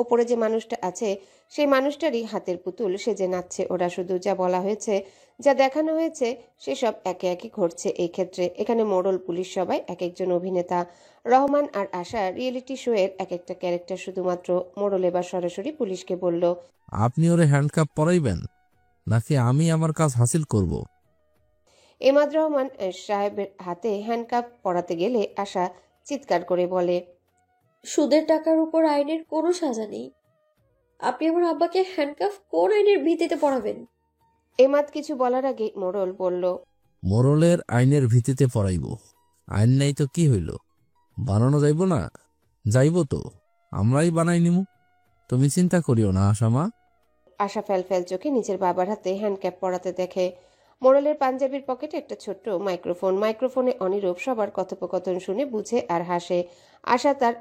ওপরে যে মানুষটা আছে সেই মানুষটারই হাতের পুতুল সেজে নাচছে ওরা। শুধু যা বলা হয়েছে, যা দেখানো হয়েছে, সেসব একে একে ঘটছে এই ক্ষেত্রে। এখানে মোড়ল, পুলিশ সবাই এক একজন অভিনেতা। রহমান আর আশা রিয়েলিটি শো এর এক একটা ক্যারেক্টার। শুধুমাত্র মোড়ল এবার সরাসরি পুলিশকে বলল, আপনি ওরে হ্যান্ডকাপ পরাইবেন নাকি আমি আমার কাজ হাসিল করব? এমাদ রহমান সাহেবের হাতে হ্যান্ডকাপ পরাতে গেলে আশা চিৎকার করে বলে, সুদের টাকার উপর আইনের কোনো সাজা নেই। আপনি আমার আব্বাকে হ্যান্ডকাফ কোন আইনের ভিত্তিতে পড়াবেন? এমাদ কিছু বলার আগে মোড়ল বলল, মোরলের আইনের ভিত্তিতে পড়াইব। আইন নাই তো কি হইল, বানানো যাইব না? যাইব তো, আমরাই বানাই নিমু, তুমি চিন্তা করিও না আশামা। আশা ফ্যাল ফ্যাল চোখে নিজের বাবার হাতে হ্যান্ডক্যাপ পরাতে দেখে। মোড়লের পাঞ্জাবির পকেটে একটা ছোট্ট মাইক্রোফোন। মাইক্রোফোনে অনিরূপ সবার কথোপকথন শুনে বুঝে আর হাসে। আশা তার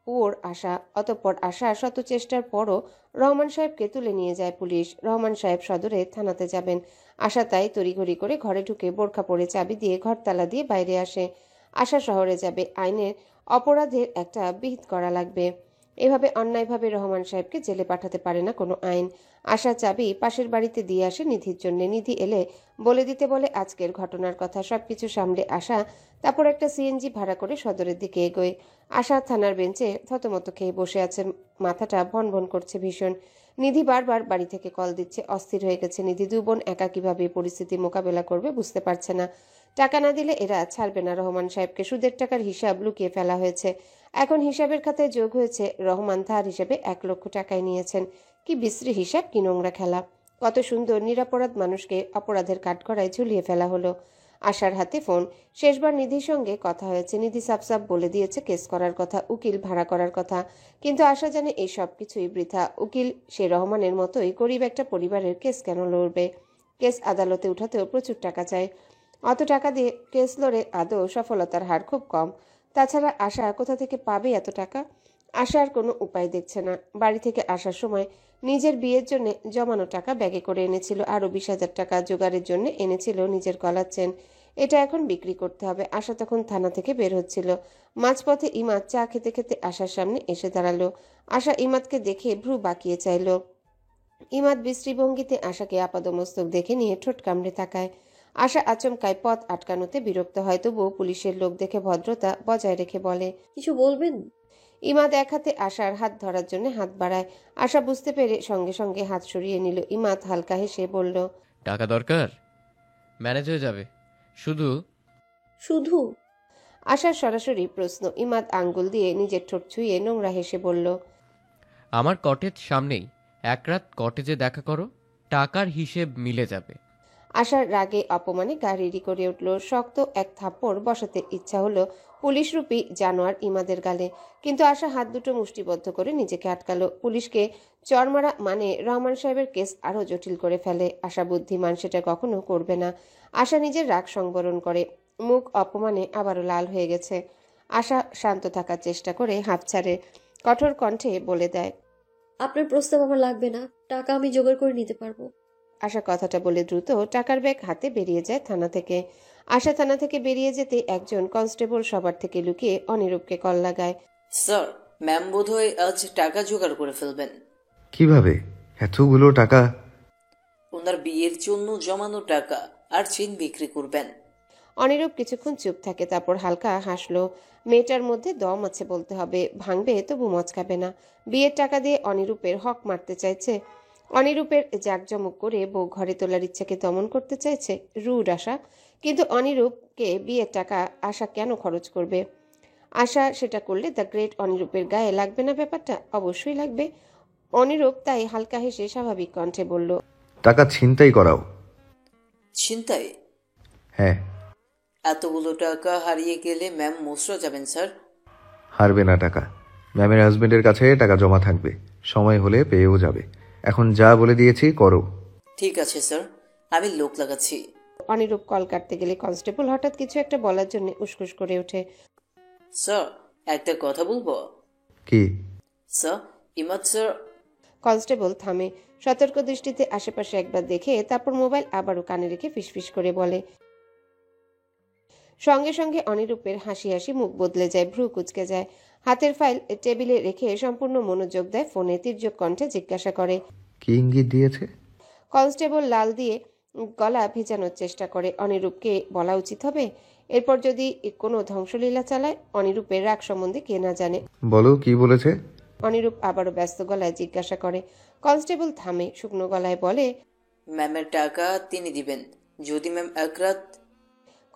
পুয়োর আশা। অতঃপর আশা শত চেষ্টার পরও রহমান সাহেবকে তুলে নিয়ে যায় পুলিশ। রহমান সাহেব সদরে থানাতে যাবেন। আশা তাই তড়িঘড়ি করে ঘরে ঢুকে বোরখা পরে চাবি দিয়ে ঘর তালা দিয়ে বাইরে আসে। আশা শহরে যাবে, আইনের অপরাধের একটা বিহিত করা লাগবে। এভাবে অন্যায়ভাবে রহমান সাহেবকে জেলে পাঠাতে পারে না কোনো আইন। আশা চাবি পাশের বাড়িতে দিয়ে আসে নিধির জন্য। নিধি এলে বলে দিতে বলে আজকের ঘটনার কথা। সবকিছু সামলে আশা তারপর একটা সিএনজি ভাড়া করে সদরের দিকে এগোয়। আশা থানার বেঞ্চে থতমত খেয়ে বসে আছে, মাথাটা ভন ভন করছে ভীষণ। নিধি বারবার বাড়ি থেকে কল দিচ্ছে, অস্থির হয়ে গেছে নিধি। 2 বোন একা কিভাবে পরিস্থিতি মোকাবেলা করবে বুঝতে পারছে না। টাকা না দিলে এরা ছাড়বে না রহমান সাহেবকে। সুদের টাকার হিসাব লুকিয়ে ফেলা হয়েছে। এখন হিসাবের খাতায় যোগ হয়েছে রহমান ধার হিসেবে 1 লক্ষ টাকায় নিয়েছেন। কি বিশ্রী হিসাব, কি নোংরা খেলা! কত সুন্দর নিরপরাধ মানুষকে অপরাধের কাঠগড়ায় ঝুলিয়ে ফেলা হলো। আশার হাতে ফোন। শেষবার নিধির সঙ্গে কথা হয়েছে। নিধি সাফ সাফ বলে দিয়েছে কেস করার কথা, উকিল ভাড়া করার কথা। কিন্তু আশা জানে এই সব কিছুই বৃথা। উকিল সে রহমানের মতোই গরিব একটা পরিবারের কেস কেন লড়বে? কেস আদালতে উঠাতেও প্রচুর টাকা চায়। অত টাকা দিয়ে কেস লড়ে আদৌ সফলতার হার খুব কম। তাছাড়া আশা কোথা থেকে পাবে এত টাকা? আশার কোনো উপায় দেখছে না। বাড়ি থেকে আসার সময় নিজের বিয়ের জন্য জমানো টাকা ব্যাগে করে এনেছিল। আরও 20,000 টাকা জোগাড়ের জন্য এনেছিল নিজের গলার চেন। এটা এখন বিক্রি করতে হবে। আশা তখন থানা থেকে বের হচ্ছিল। মাঝপথে ইমাদ চা খেতে খেতে আশার সামনে এসে দাঁড়ালো। আশা ইমাদকে দেখে ভ্রু বাঁকিয়ে চাইল। ইমাদ বিশ্রী ভঙ্গিতে আশাকে আপাদমস্তক দেখে নিয়ে ঠোঁট কামড়ে তাকায়। আশা আচমকায় পথ আটকানোতে বিরক্ত হয়, তবুও পুলিশের লোক দেখে ভদ্রতা বজায় রেখে বলে, কিছু বলবেন? ইমাদ এক হাতে আশার হাত ধরার জন্য হাত বাড়ায়। আশা বুঝতে পেরে সঙ্গে সঙ্গে হাত সরিয়ে নিল। ইমাদ হালকা হেসে বলল, টাকা দরকার? ম্যানেজ হয়ে যাবে। শুধু শুধু? আশার সরাসরি প্রশ্ন। ইমাদ আঙ্গুল দিয়ে নিজের ঠোঁট ছুঁয়ে নোংরা হেসে বলল, আমার কটেজ সামনেই, এক রাত কটেজে দেখা করো, টাকার হিসেব মিলে যাবে। আশার রাগে অপমানে গা রিরি করে উঠল। শক্ত এক থাপ্পড় বসাতে ইচ্ছা হলো পুলিশরূপী জানোয়ার ইমাদের গালে, কিন্তু আশা হাত দুটো মুষ্টিবদ্ধ করে নিজেকে আটকালো। পুলিশকে চর মারা মানে রহমান সাহেবের কেস আরো জটিল করে ফেলে। আশা বুদ্ধিমান, সেটা কখনো করবে না। আশা নিজের রাগ সংবরণ করে। মুখ অপমানে আবারও লাল হয়ে গেছে। আশা শান্ত থাকার চেষ্টা করে হাঁপ ছাড়ে, কঠোর কণ্ঠে বলে দেয়, আপনার প্রস্তাব আমার লাগবে না, টাকা আমি জোগাড় করে নিতে পারবো। আশা কথাটা বলে দ্রুত টাকার ব্যাগ হাতে বেরিয়ে যায় থানা থেকে। আশা থানা থেকে বেরিয়ে যেতে একজন কনস্টেবল সবার থেকে লুকিয়ে অনিরূপকে কল লাগায়। স্যার, ম্যাম বোধহয় আজ টাকা জোগাড় করে ফেলবেন। কিভাবে এতগুলো টাকা? ওনার বিয়ের জন্য জমানো টাকা আর চেন বিক্রি করবেন। অনিরূপ কিছুক্ষণ চুপ থাকে, তারপর হালকা হাসলো। মেয়েটার মধ্যে দম আছে বলতে হবে, ভাঙবে তবু মচকাবে না। বিয়ের টাকা দিয়ে অনিরূপের হক মারতে চাইছে, অনিরূপের জাঁকজমক করে বউ ঘরে তোলার ইচ্ছাকে দমন করতে চাইছে। রুড আশা। কিন্তু অনিরূপকে বিয়ের টাকা আশা কেন খরচ করবে? আশা সেটা করলে দ্য গ্রেট অনিরূপের গায়ে লাগবে না ব্যাপারটা? অবশ্যই লাগবে। অনিরূপ তাই হালকা হেসে স্বাভাবিক কণ্ঠে বলল, টাকা ছিনতাই করাও। চিন্তায়? হ্যাঁ। এতগুলো টাকা হারিয়ে গেলে ম্যাম মোচড়া যাবেন স্যার। হারবে না টাকা। ম্যামের হাজবেন্ডের কাছে টাকা জমা থাকবে, সময় হলে পেয়েও যাবে। এখন যা বলে দিয়েছি করো। ঠিক আছে স্যার, আমি লোক লাগাচ্ছি। অনিরূপ কল কাটতে গেলে কনস্টেবল হঠাৎ কিছু একটা বলার জন্য উসকুস করে ওঠে। স্যার, একটা কথা বলবো। কি? Sir, Imad sir. কনস্টেবল থামে, সতর্ক দৃষ্টিতে আশেপাশে একবার দেখে তারপর মোবাইল আবারও কানে রেখে ফিসফিস করে বলে। সঙ্গে সঙ্গে অনিরূপের হাসি হাসি মুখ বদলে যায়, ভ্রু কুঁচকে যায়। হাতের ফাইল টেবিলে রেখে সম্পূর্ণ মনোযোগ দেয় ফোনে। তীর্যক কণ্ঠে জিজ্ঞাসা করে, কি ইঙ্গিত দিয়েছে? কনস্টেবল লাল দিয়ে গলা ভেজানোর চেষ্টা করে। অনিরূপকে বলা উচিত হবে? এরপর যদি কোনো ধ্বংসলীলা চালায়, অনিরূপের রাগ সম্বন্ধে কে না জানে। বলো কি বলেছে? অনিরূপ আবারও ব্যস্ত গলায় জিজ্ঞাসা করে। কনস্টেবল থামে, শুকনো গলায় বলে, ম্যামের টাকা তিনি দিবেন যদি ম্যাম এক রাত।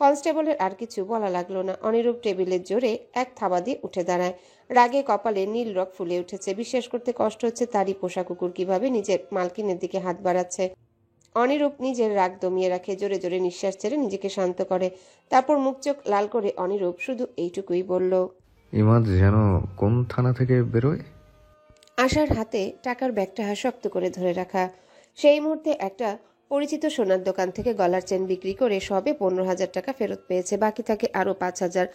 কনস্টেবলের আর কিছু বলা লাগলো না। অনিরূপ টেবিলের জোরে এক থাবা দিয়ে উঠে দাঁড়ায়। রাগে কপালে নীল রক ফুলে উঠেছে। বিশ্বাস করতে কষ্ট হচ্ছে তারই পোষা কুকুর কিভাবে নিজের মালকিনের দিকে হাত বাড়াচ্ছে। অনিরূপ নিজের রাগ দমিয়ে রাখে, জোরে জোরে নিঃশ্বাস ছেড়ে নিজেকে শান্ত করে। তারপর মুখ চোখ লাল করে অনিরূপ শুধু এইটুকুই বলল, ইমাদ যেন কোন থানা থেকে বেরোয়। আশার হাতে টাকার ব্যাগটা শক্ত করে ধরে রাখা। সেই মুহূর্তে একটা পরিচিত সোনার দোকান থেকে গলার চেন বিক্রি করে সবে 15,000 টাকা ফেরত পেয়েছে। বাকি থাকে আরো 5,000।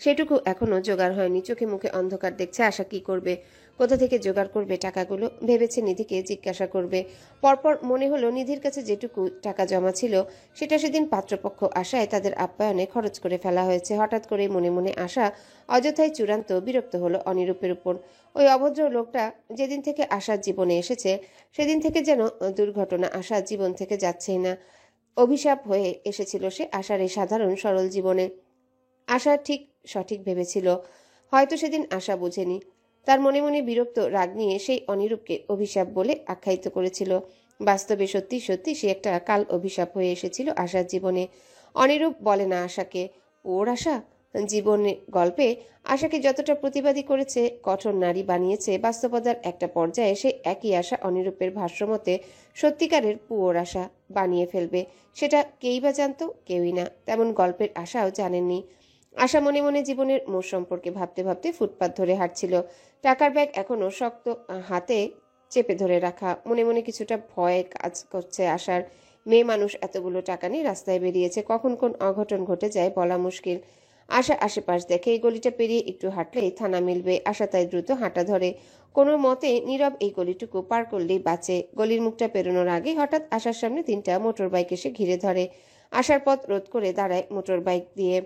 সেটুকু এখনো জোগাড় হয়নি। চোখে মুখে অন্ধকার দেখছে। আশা কি করবে, কোথা থেকে জোগাড় করবে টাকাগুলো? ভেবেছে নিধিকে জিজ্ঞাসা করবে। পরপর মনে হলো নিধির কাছে যেটুকু টাকা জমা ছিল সেটা সেদিন পাত্রপক্ষ আশায় তাদের আপ্যায়নে খরচ করে ফেলা হয়েছে। হঠাৎ করে মনে মনে আশা অযথাই চূড়ান্ত বিরক্ত হলো অনিরূপের উপর। ওই অভদ্র লোকটা যেদিন থেকে আশার জীবনে এসেছে সেদিন থেকে যেন দুর্ঘটনা আশার জীবন থেকে যাচ্ছেই না। অভিশাপ হয়ে এসেছিল সে আশার এই সাধারণ সরল জীবনে। আশা ঠিক সঠিক ভেবেছিল, হয়তো সেদিন আশা বুঝেনি। তার মনে মনে বিরক্ত রাগ নিয়ে সেই অনিরূপকে অভিশাপ বলে আখ্যায়িত করেছিল। বাস্তবে সত্যি সত্যি সে একটা কাল অভিশাপ হয়ে এসেছিল আশার জীবনে। অনিরূপ বলে না আশাকে ওর আশা। জীবনে গল্পে আশাকে যতটা প্রতিবাদী করেছে, কঠোর নারী বানিয়েছে, বাস্তবতার একটা পর্যায়ে সে একই আশা অনিরূপের ভাষ্যমতে সত্যিকারের পুয়োর আশা বানিয়ে ফেলবে। সেটা কেই বা জানতো? কেউই না। তেমন গল্পের আশাও জানেননি। আশা মনে মনে জীবনের মোড় সম্পর্কে ভাবতে ভাবতে ফুটপাত ধরে হাঁটছিল। টাকার ব্যাগ এখনো শক্ত হাতে চেপে ধরে রাখা। মনে মনে কিছুটা ভয় কাজ করছে আশার। মেয়ে মানুষ এতগুলো টাকা নিয়ে রাস্তায় বেরিয়েছে, কখন কোন অঘটন ঘটে যায় বলা মুশকিল। আশা আশেপাশ দেখে এই গলিটা পেরিয়ে একটু হাঁটলেই থানা মিলবে। আশা তাই দ্রুত হাঁটা ধরে। কোনো মতে নীরব এই গলিটুকু পার করলেই বাঁচে। গলির মুখটা পেরোনোর আগে হঠাৎ আশার সামনে 3টা মোটর বাইক এসে ঘিরে ধরে। আশার পথ রোধ করে দাঁড়ায় মোটর বাইক দিয়ে।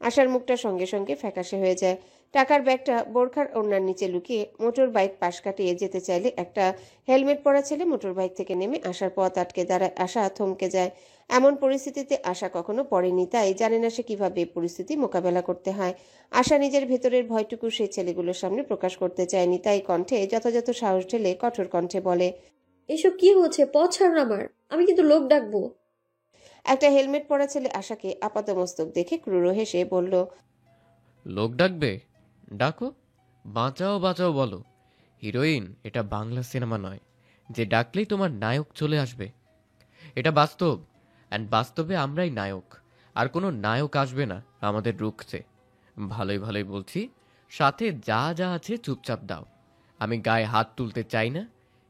আশার মুখটা সঙ্গে সঙ্গে ফ্যাকাশে হয়ে যায়। টাকার ব্যাগটা বোরখার ওড়নার নিচে লুকিয়ে মোটর বাইক পাশ কাটিয়ে যেতে চাইলে একটা হেলমেট পরা ছেলে মোটর বাইক থেকে নেমে আশার পথ আটকে দাঁড়ায়। আশা থমকে যায়। এমন পরিস্থিতিতে আশা কখনো পড়েনি, তাই জানে না সে কিভাবে পরিস্থিতি মোকাবেলা করতে হয়। আশা নিজের ভেতরের ভয়টুকু সেই ছেলেগুলোর সামনে প্রকাশ করতে চায়নি, তাই কণ্ঠে যথাযথ সাহস ঢেলে কঠোর কণ্ঠে বলে, এসব কি হচ্ছে? পথ ছাড়ুন আমার, আমি কিন্তু লোক ডাকবো। একটা হেলমেট পরা ছেলে আশাকে আপাতমস্তক দেখে ক্রূর হেসে বলল, লোক ডাকবে? ডাকো, বাঁচাও বাঁচাও বলো। হিরোইন এটা বাংলা সিনেমা নয় যে ডাকলেই তোমার নায়ক চলে আসবে। এটা বাস্তব, অ্যান্ড বাস্তবে আমরাই নায়ক, আর কোনো নায়ক আসবে না আমাদের রুখতে। ভালোই ভালোই বলছি, সাথে যা যা আছে চুপচাপ দাও। আমি গায়ে হাত তুলতে চাই না,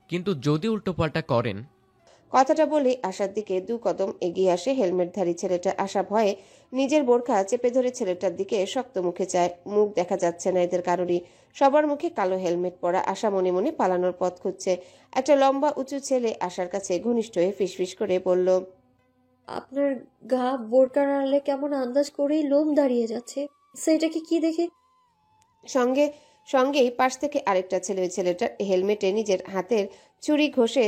কিন্তু যদি উল্টোপাল্টা করেন। কথাটা বলে আশার দিকে 2 কদম এগিয়ে আসে হেলমেটধারী ছেলেটা। আশা ভয়ে নিজের বোরখা চেপে ধরে ছেলেটার দিকে শক্ত মুখে চায়। মুখ দেখা যাচ্ছে না এদের কারোরই, সবার মুখে কালো হেলমেট পরা। আশা মনে মনে পালানোর পথ খুঁজছে। একটা লম্বা উঁচু ছেলে আশার কাছে ঘনিষ্ঠ হয়ে ফিসফিস করে বলল, আপনার গা বোরকার আড়ালে কেমন আন্দাজ করেই লোম দাঁড়িয়ে যাচ্ছে। সেটাকে কি দেখে? সঙ্গেই পাশ থেকে আরেকটা ছেলে ওই ছেলেটার হেলমেটে নিজের হাতের ছুরি ঘষে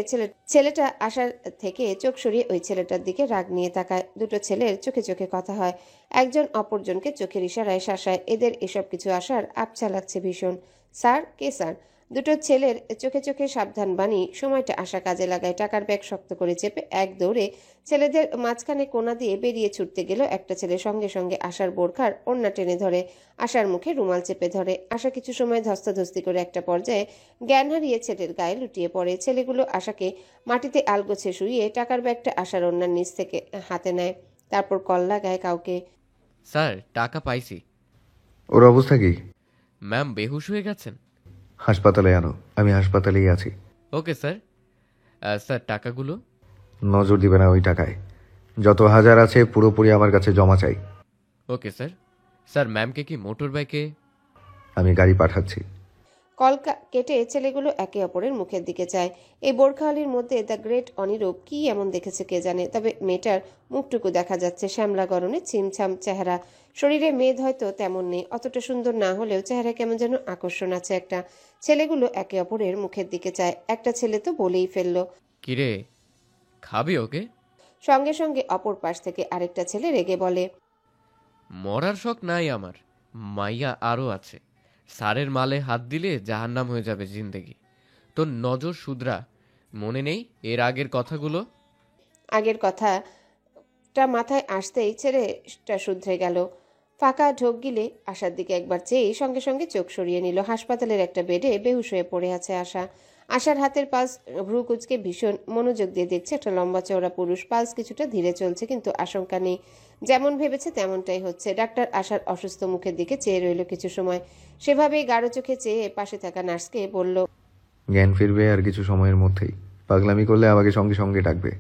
ছেলেটা আশার থেকে চোখ সরিয়ে ওই ছেলেটার দিকে রাগ নিয়ে তাকায়। দুটো ছেলের চোখে চোখে কথা হয়, একজন অপরজনকে চোখের ইশারায় শাসায়। এদের এসব কিছু আসার আবছা লাগছে ভীষণ। স্যার? কে স্যার? দুটো ছেলের চোখে চোখে সাবধান বাণী। সময়টা আশা কাজে লাগায়। টাকার ব্যাগ শক্ত করে চেপে এক দৌড়ে ছেলেদের মাঝখানে কোণা দিয়ে বেরিয়ে ছুটতে গেল একটা ছেলে। সঙ্গে সঙ্গে আশার বোরখার ওড়না টেনে ধরে, আশার মুখে রুমাল চেপে ধরে। আশা কিছু সময় ধস্তাধস্তি করে একটা পর্যায়ে জ্ঞান হারিয়ে ছেলের গায়ে লুটিয়ে পড়ে। ছেলেগুলো আশাকে মাটিতে আলগোছে শুইয়ে টাকার ব্যাগটা আশার ওড়নার নিচ থেকে হাতে নেয়, তারপর কল লাগায় কাউকে। স্যার, টাকা পাইছি। ওর অবস্থা কি? ম্যাম বেহুশ হয়ে গেছেন। হাসপাতালে আনো, আমি হাসপাতালেই আছি। Okay sir. স্যার, টাকাগুলো? নজর দিবে না ওই টাকায়, যত হাজার আছে পুরোপুরি আমার কাছে জমা চাই। Okay sir. স্যার, ম্যামকে কি মোটর বাইকে? আমি গাড়ি পাঠাচ্ছি। কল কেটে ছেলেগুলো একে অপরের মুখের দিকে চায়। এই বোরখাওয়ালির মধ্যে দ্য গ্রেট অনিরূপ কি এমন দেখেছে কে জানে। তবে মেয়েটার মুখটুকু দেখা যাচ্ছে, শ্যামলা গরনে ছিমছাম চেহারা। শরীরে মেদ হয়তো তেমন নেই, অতটা সুন্দর না হলেও চেহারা কেমন যেন আকর্ষণ আছে একটা। ছেলেগুলো একে অপরের মুখের দিকে চায়। একটা ছেলে তো বলেই ফেললো, কিরে, খাবি ওকে? সঙ্গে সঙ্গে অপর পাশ থেকে আরেকটা ছেলে রেগে বলে, মরার শখ নাই আমার, মাইয়া আরও আছে। স্যারের মালে হাত দিলে জাহান্নাম হয়ে যাবে জিন্দেগি। তোর নজর শুধরা, মনে নেই এর আগের কথাগুলো? আগের কথাটা মাথায় আসতেই ছেলেটা শুধরে গেল। ফাঁকা ঢোক গিলে আশার দিকে একবার চেয়েই সঙ্গে সঙ্গে চোখ সরিয়ে নিল। হাসপাতালের একটা বেডে বেহুশ হয়ে পড়ে আছে আশা। আশার হাতের পালস ভ্রু কুচকে ভীষণ মনোযোগ দিয়ে দেখছে একটা লম্বা চওড়া পুরুষ। পালস কিছুটা ধীরে চলছে, কিন্তু আশঙ্কা নেই। যেমন ভেবেছে তেমনটাই হচ্ছে। ডাক্তার আশার অসুস্থ মুখের দিকে চেয়ে রইল কিছু সময়। সেভাবেই গাঢ় চোখে চেয়ে পাশে থাকা নার্সকে বলল, জ্ঞান ফিরবে আর কিছু সময়ের মধ্যেই। পাগলামি করলে আমাকে সঙ্গে সঙ্গে ডাকবে।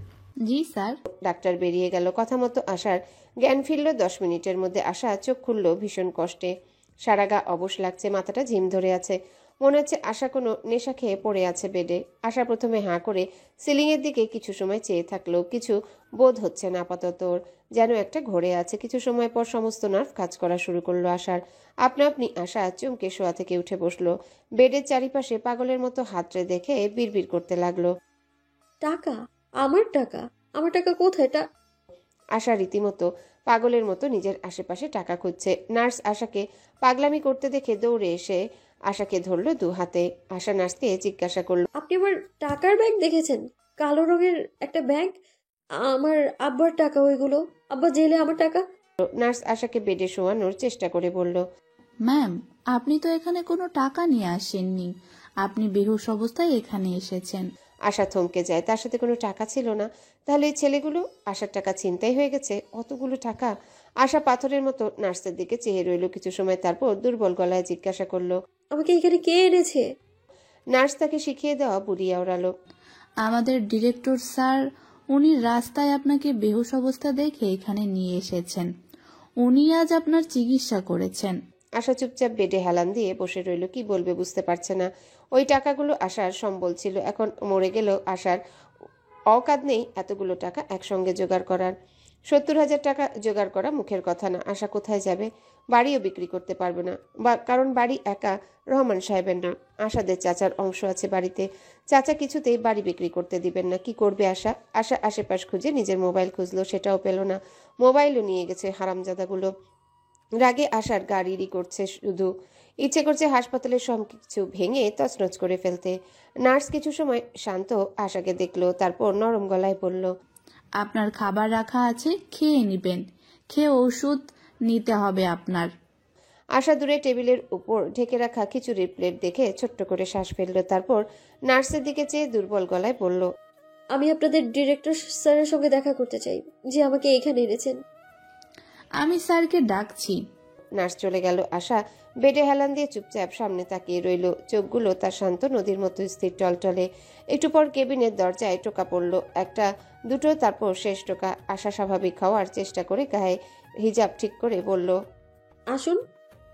জি স্যার। ডাক্তার বেরিয়ে গেল। কথা মতো আশার জ্ঞান ফিরল 10 মিনিটের মধ্যে। আশা চোখ খুলল ভীষণ কষ্টে। সারা গা অবশ লাগছে, মাথাটা ঝিম ধরে আছে। মনে হচ্ছে আশা কোনো নেশা খেয়ে পড়ে আছে বেডে। আশা প্রথমে হাঁ করে সিলিংয়ের দিকে কিছু সময় চেয়ে থাকলো। কিছু বোধ হচ্ছে না আপাতত ওর, যেন একটা ঘোরে আছে। কিছু সময় পর সমস্ত নার্ভ কাজ করা শুরু করলো আশার। আপনা আপনি আশা চমকে শোয়া থেকে উঠে বসলো। বেডের চারিপাশে পাগলের মতো হাতড়ে দেখে বিড়বিড় করতে লাগলো, টাকা? আমার টাকা? আমার টাকা কোথায়? আশা রীতিমতো পাগলের মতো নিজের আশেপাশে টাকা খুঁজছে। নার্স আশাকে পাগলামি করতে দেখে দৌড়ে এসে আশাকে ধরলো 2 হাতে। আশা নার্সকে জিজ্ঞাসা করলো, আপনি আমার টাকার ব্যাগ দেখেছেন? কালো রঙের একটা ব্যাগ। আমার আব্বার টাকা ওইগুলো। আব্বা জেলে আমার টাকা। নার্স আশাকে বেডে শোয়ানোর চেষ্টা করে বলল, ম্যাম, আপনি তো এখানে কোনো টাকা নিয়ে আসেননি, আপনি বেহুশ অবস্থায় এখানে এসেছেন। আশা থমকে যায়। তার সাথে কোনো টাকা ছিল না। তাহলে এই ছেলেগুলো আশার টাকা ছিনতাই হয়ে গেছে? অতগুলো টাকা? আশা পাথরের মতো নার্সের দিকে চেয়ে রইল কিছু সময়, তারপর দুর্বল গলায় জিজ্ঞাসা করলো, আমাকে এখানে কে এনেছে? নার্স তাকে শিখিয়ে দেওয়া বুড়িয়া ওড়ালো, আমাদের ডিরেক্টর স্যার, উনি রাস্তায় আপনাকে বেহুশ অবস্থা দেখে এখানে নিয়ে এসেছেন। উনি আজ আপনার চিকিৎসা করেছেন। আশা চুপচাপ বেডে হেলান দিয়ে বসে রইল। কি বলবে বুঝতে পারছে না। ওই টাকাগুলো আশার সম্বল ছিল, এখন মরে গেলেও আশার অকাদ নেই এতগুলো টাকা একসঙ্গে জোগাড় করার। 70,000 টাকা জোগাড় করা মুখের কথা না। আশা কোথায় যাবে? বাড়িও বিক্রি করতে পারবে না, কারণ বাড়ি একা রহমান সাহেবের না, আশাদের চাচার অংশ আছে বাড়িতে। চাচা কিছুতেই বাড়ি বিক্রি করতে দিবেন না। কি করবে আশা? আশা আশেপাশ খুঁজে নিজের মোবাইল খুঁজলো, সেটাও পেল না। মোবাইলও নিয়ে গেছে হারামজাদাগুলো। রাগে আশার গাড়িরই করছে শুধু। ইচ্ছে করছে হাসপাতালের সব কিছু ভেঙে তছনছ করে ফেলতে। নার্স কিছু সময় শান্ত আশাকে দেখলো, তারপর নরম গলায় বলল, আপনার খাবার রাখা আছে, খেয়ে নিবেন। খেয়ে ওষুধ নিতে হবে আপনার। আশা দূরে টেবিলের উপর ঢেকে রাখা খিচুড়ির প্লেট দেখে ছোট্ট করে শ্বাস ফেলল। তারপর নার্সের দিকে চেয়ে দুর্বল গলায় বলল, আমি আপনাদের ডিরেক্টর স্যারের সঙ্গে দেখা করতে চাই, যে আমাকে এখানে এনেছেন। আমি স্যারকে ডাকছি। নার্স চলে গেল। আশা বেডে হেলান দিয়ে চুপচাপ সামনে তাকিয়ে রইল। চোখগুলো তার শান্ত নদীর মতো স্থির টলটলে। একটু পর কেবিনের দরজায় টোকা পড়ল, একটা দুটো, তারপর শেষ টোকা। আশা স্বাভাবিক হওয়ার চেষ্টা করে গায়ে হিজাব ঠিক করে বলল, আসুন।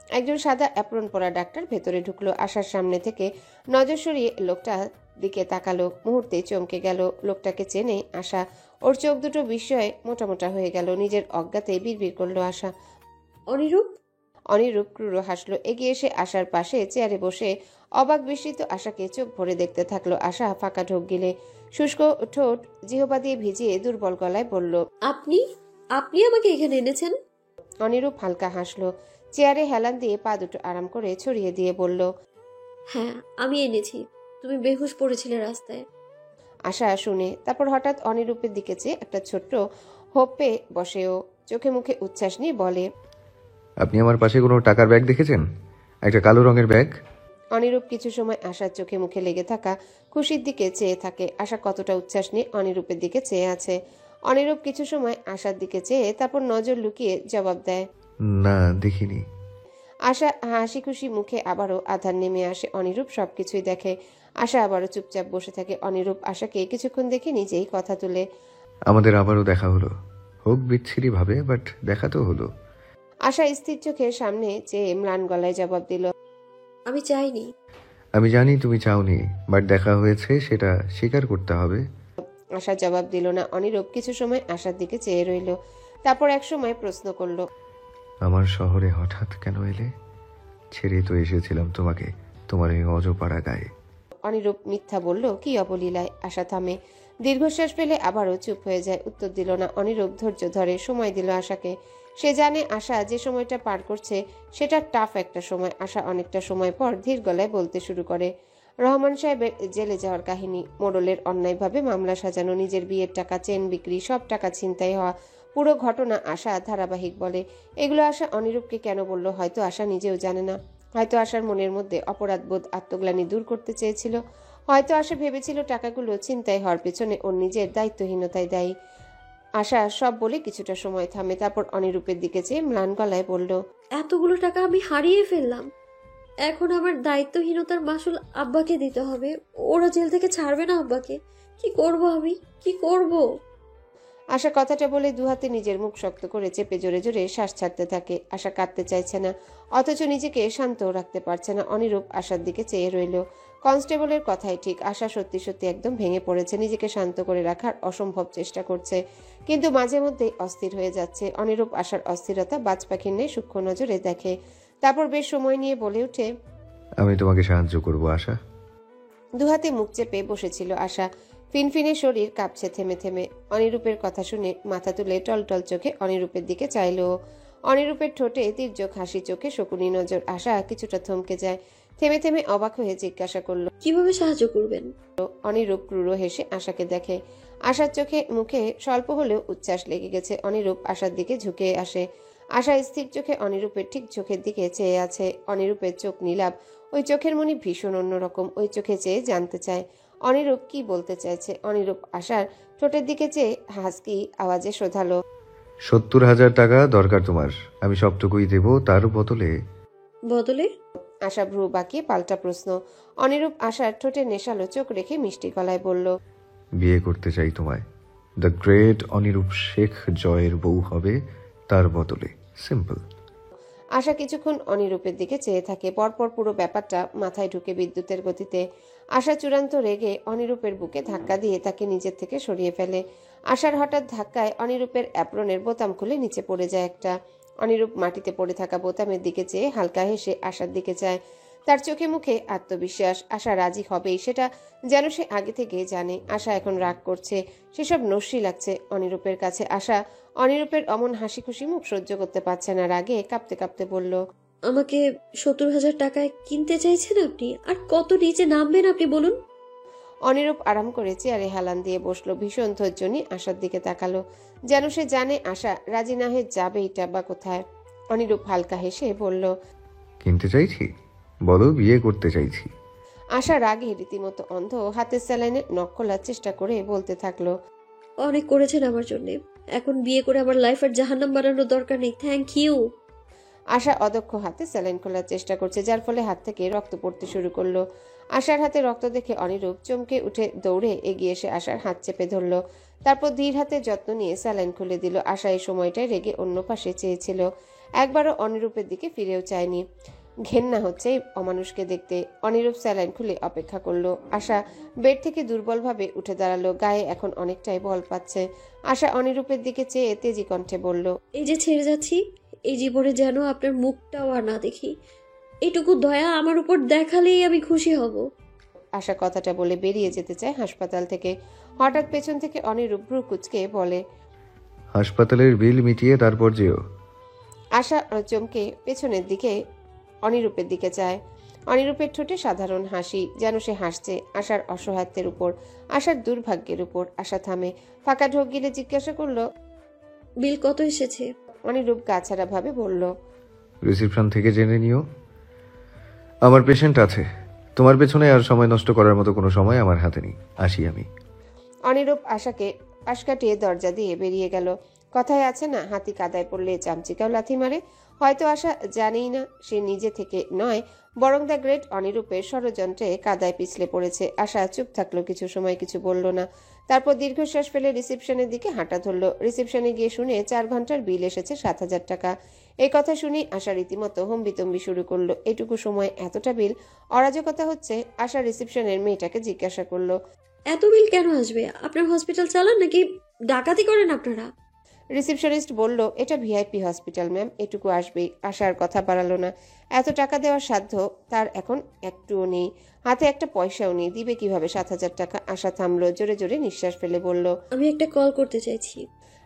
একজন সাদা অ্যাপ্রন পরা ডাক্তার ভেতরে ঢুকলো। আশার সামনে থেকে নজর সরিয়ে লোকটা দিকে তাকালো। মুহূর্তে চমকে গেল। লোকটাকে চেনে আশা। ওর চোখ দুটো বিস্ময়ে মোটা মোটা হয়ে গেল। নিজের অজ্ঞাতে বিড়বিড় করলো আশা। অনিরূপ। অনিরূপ ক্রুড় হাসলো। এগিয়ে এসে আশার পাশে চেয়ারে বসে অবাক বিস্মিত আশাকে চোখ ভরে দেখতে থাকলো। আশা ফাঁকা ঢোক গিলে শুষ্ক ঠোঁট জিহ্বা দিয়ে ভিজিয়ে দুর্বল গলায় বলল, আপনি আপনি আমাকে এখানে এনেছেন? অনিরূপ হালকা হাসলো। চেয়ারে হেলান দিয়ে পা দুটো আরাম করে ছড়িয়ে দিয়ে বলল, হ্যাঁ, আমি এনেছি। তুমি বেহুশ পড়েছিলে রাস্তায়। আশা শুনে তারপর হঠাৎ অনিরূপের দিকে চেয়ে একটা ছোট্ট হোপে বসেও চোখে মুখে উচ্ছ্বাস নিয়ে বলে, আপনি আমার পাশে কোনো টাকার ব্যাগ দেখেছেন? একটা কালো রঙের ব্যাগ। অনিরূপ কিছু সময় আশার চোখে মুখে লেগে থাকা খুশির দিকে চেয়ে থাকে। আশা কতটা উচ্ছ্বাস নিয়ে অনিরূপের দিকে চেয়ে আছে। অনিরূপ কিছু সময় আশার দিকে চেয়ে তারপর নজর লুকিয়ে জবাব দেয়, না, দেখিনি। আশা হাসি খুশি মুখে আবারও আধার নেমে আসে। অনিরূপ সবকিছুই দেখে। আশা আবারও চুপচাপ বসে থাকে। অনিরূপ আশাকে কিছুক্ষণ দেখে নিজেই কথা তুলে, আমাদের আবারও দেখা হলো, হোক বিচ্ছিরি ভাবে, বাট দেখা তো হলো। আশা স্থির চোখের সামনে চেয়ে ম্লান গলায় জবাব দিল, আমি চাইনি। আমি জানি তুমি চাওনি, বাট দেখা হয়েছে, সেটা স্বীকার করতে হবে। আশা জবাব দিল না। অনিরূপ কিছু সময় আশার দিকে চেয়ে রইল। তারপর এক সময় প্রশ্ন করল, আমার শহরে হঠাৎ কেন এলে? ছেড়ে তো এসেছিলাম তোমাকে, তোমার এই অজপাড়া গায়ে। অনিরূপ মিথ্যা বলল কি অবলীলায়? আশা থামে, দীর্ঘশ্বাস ফেলে আবারও চুপ হয়ে যায়। উত্তর দিল না। অনিরূপ ধৈর্য ধরে সময় দিল আশাকে। সে জানে আশা যে সময়টা পার করছে সেটা টাফ একটা সময়। আশা অনেকটা সময় পর ধীর গলায় বলতে শুরু করে, রহমান সাহেবের জেলে যাওয়ার কাহিনী, মোড়লের অন্যায়ভাবে মামলা সাজানো, নিজের বিয়ের টাকা, চেন বিক্রি, সব টাকা ছিনতাই হওয়া, পুরো ঘটনা আশা ধারাবাহিক বলে। এগুলো আশা অনিরূপকে কেন বলল হয়তো আশা নিজেও জানে না। হয়তো আশার মনের মধ্যে অপরাধবোধ, আত্মগ্লানি দূর করতে চেয়েছিল। হয়তো আশা ভেবেছিল টাকাগুলো ছিনতাই হওয়ার পেছনে ওর নিজের দায়িত্বহীনতায় দায়ী। আশা সব বলে কিছুটা সময় থামে। তারপর অনিরূপের দিকে চেয়ে ম্লান গলায় বলল, এতগুলো টাকা আমি হারিয়ে ফেললাম। এখন আমার দায়িত্বহীনতার মাসুল আব্বাকে দিতে হবে। ওরা জেল থেকে ছাড়বে না আব্বাকে। কি করব আমি, কি করব? আশা কথাটা বলে দুহাতে নিজের মুখ শক্ত করে চেপে জোরে জোরে শ্বাস ছাড়তে থাকে। আশা কাঁদতে চাইছে না, অথচ নিজেকে শান্তও রাখতে পারছে না। অনিরূপ আশার দিকে চেয়ে রইল। কনস্টেবলের কথাই ঠিক, আশা সত্যি সত্যি একদম ভেঙে পড়েছে। নিজেকে শান্ত করে রাখার অসম্ভব চেষ্টা করছে, কিন্তু মাঝে মধ্যেই অস্থির হয়ে যাচ্ছে। অনিরূপ আশার অস্থিরতা বাজ পাখির ন্যায় সূক্ষ্ম নজরে দেখে। তারপর বেশ সময় নিয়ে বলে ওঠে, আমি তোমাকে সাহায্য করব আশা। দুহাতে মুখ চেপে বসেছিল আশা। ফিনফিনে শরীর কাঁপছে থেমে থেমে। অনিরূপের কথা শুনে মাথা তুলে টলটল চোখে অনিরূপের দিকে চাইল। অনিরূপের ঠোঁটে তির্যক হাসি, চোখে শকুনি নজর। আশা কিছুটা থমকে যায়। থেমে থেমে অবাক হয়ে জিজ্ঞাসা করল, কিভাবে সাহায্য করবেন? অনিরূপ ক্রূর হেসে আশাকে দেখে। আশার চোখে মুখে স্বল্প হলেও উচ্ছ্বাস লেগে গেছে। অনিরূপ আশার দিকে ঝুঁকে আসে। আশা স্থির চোখে অনিরূপের ঠিক চোখের দিকে চেয়ে আছে। অনিরূপের চোখ নীলাভ, ওই চোখের মনি ভীষণ অন্যরকম। ওই চোখে চেয়ে জানতে চায় অনিরূপ কি বলতে চাইছে। অনিরূপ আশার ঠোঁটের দিকে চেয়ে হাসকি আওয়াজে শোধালো, 70,000 টাকা দরকার তোমার, আমি সবটুকুই দেব, তার বদলে। বদলে? আশা ভ্রু বাঁকিয়ে পাল্টা প্রশ্ন। অনিরূপ আশার ঠোঁটে নেশালো চোখ রেখে মিষ্টি গলায় বলল, বিয়ে করতে চাই তোমায়। দ্য গ্রেট অনিরূপ শেখ জয়ের বউ হবে, তার বদলে। সিম্পল। আশা কিছুক্ষণ অনিরূপের দিকে চেয়ে থাকে। পরপর পুরো ব্যাপারটা মাথায় ঢুকে বিদ্যুতের গতিতে। আশা চূড়ান্ত রেগে অনিরূপের বুকে ধাক্কা দিয়ে তাকে নিজের থেকে সরিয়ে ফেলে। আশার হঠাৎ ধাক্কায় অনিরূপের অ্যাপ্রনের বোতাম খুলে নিচে পড়ে যায় একটা। অনিরূপ মাটিতে পড়ে থাকা বোতামের দিকে চেয়ে হালকা হেসে আশার দিকে চায়। তার চোখে মুখে আত্মবিশ্বাস। আশা রাজি হবেই, সেটা যেন সে আগে থেকে জানে। আশা এখন রাগ করছে, সেসব নস্যি লাগছে অনিরূপের কাছে। আশা অনিরূপের অমন হাসি খুশি মুখ সহ্য করতে পারছে না। রাগে কাঁপতে কাঁপতে বলল, আমাকে 70,000 টাকায় কিনতে চাইছেন আপনি? আর কত নিচে নামবেন আপনি বলুন? অনিরূপ আরাম করে চেয়ারে হেলান দিয়ে বসলো। ভীষণ ধৈর্য নিয়ে আশার দিকে তাকালো, যেন সে জানে আশা রাজি না হয়ে যাবে এটা বা কোথায়। অনিরূপ হালকা হেসে বলল, কিনতে চাইছি? বলো বিয়ে করতে চাইছি। আশা রাগে রীতিমতো অন্ধ, হাতের স্যালাইনে নখ খোলার চেষ্টা করে বলতে থাকলো। অনেক করেছেন আমার জন্য, এখন বিয়ে করে আমার লাইফ আর জাহান্নাম বানানোর দরকার নেই। Thank you. আশা অদক্ষ হাতে স্যালাইন খোলার চেষ্টা করছে, যার ফলে হাত থেকে রক্ত পড়তে শুরু করলো। আশার হাতে রক্ত দেখে অনিরূপ চমকে উঠে দৌড়ে এগিয়ে এসে আশার হাত চেপে ধরলো। তারপর ধীর হাতে যত্ন নিয়ে স্যালাইন খুলে দিল। আশা এই সময়টায় রেগে অন্য পাশে চেয়েছিল, একবারও অনিরূপের দিকে ফিরেও চায়নি। ঘেন্না হচ্ছে এই অমানুষকে দেখতে। অনিরূপ স্যালাইন খুলে অপেক্ষা করলো। আশা বেড থেকে দুর্বলভাবে উঠে দাঁড়ালো, গায়ে এখন অনেকটাই বল পাচ্ছে। আশা অনিরূপের দিকে চেয়ে তেজি কণ্ঠে বলল, এই যে ছেড়ে যাচ্ছি, এই জীবনে যেন আপনার মুখটাও আর না দেখি। এটুকু দয়া আমার উপর দেখালেই আমি খুশি হব। আশা কথাটা বলে বেরিয়ে যেতে চায় হাসপাতাল থেকে। হঠাৎ পেছন থেকে অনিরূপ ভ্রু কুঁচকে বলে, হাসপাতালের বিল মিটিয়ে তারপর যেও। আশা চমকে পেছনের দিকে অনিরূপের দিকে চায়। অনিরূপের ঠোঁটে সাধারণ হাসি, যেন সে হাসছে আশার অসহায়ত্বের উপর, আশার দুর্ভাগ্যের উপর। আশা থামে, ফাঁকা ঢোক গিলে জিজ্ঞাসা করলো, বিল কত এসেছে? অনিরূপ গাছাড়া ভাবে বলল, রিসেপশন থেকে জেনে নিও। আমার পেশেন্ট আছে, তোমার পেছনে আর সময় নষ্ট করার মতো কোনো সময় আমার হাতে নেই, আসি আমি। অনিরূপ আশাকে পাশ কাটিয়ে দরজা দিয়ে বেরিয়ে গেল। কথায় আছে না, হাতি কাদায় পড়লে চামচিকাও লাথি মারে। হয়তো আশা জানেই না সে নিজে থেকে নয়, বরং দ্য গ্রেট অনিরূপের ষড়যন্ত্রে কাদায় পিছলে পড়েছে। আশা চুপ থাকলো, কিছু সময় কিছু বলল না। তারপর দীর্ঘশ্বাস ফেলে রিসেপশনের দিকে হাঁটা ধরলো। রিসেপশনে গিয়ে শুনে 4 ঘন্টার বিল এসেছে 7,000 টাকা। এই কথা শুনে আশা রীতিমতো হম্বিতম্বি শুরু করলো। এটুকু সময় এতটা বিল, অরাজকতা হচ্ছে। আশা রিসেপশনের মেয়েটাকে জিজ্ঞাসা করলো, এত বিল কেন আসবে? আপনার হসপিটাল চালান নাকি ডাকাতি করেন আপনারা? রিসেপশনিস্ট বলল, এটা ভিআইপি হসপিটাল ম্যাম, এটুকু আসবেই। আশার কথা বাড়ালো না, এত টাকা দেওয়ার সাধ্য তার এখন একটুও নেই, হাতে একটা পয়সাও নেই, দিবে কিভাবে 7,000 টাকা? আশা থামলো, জোরে জোরে নিঃশ্বাস ফেলে বলল, আমি একটা কল করতে চাইছি।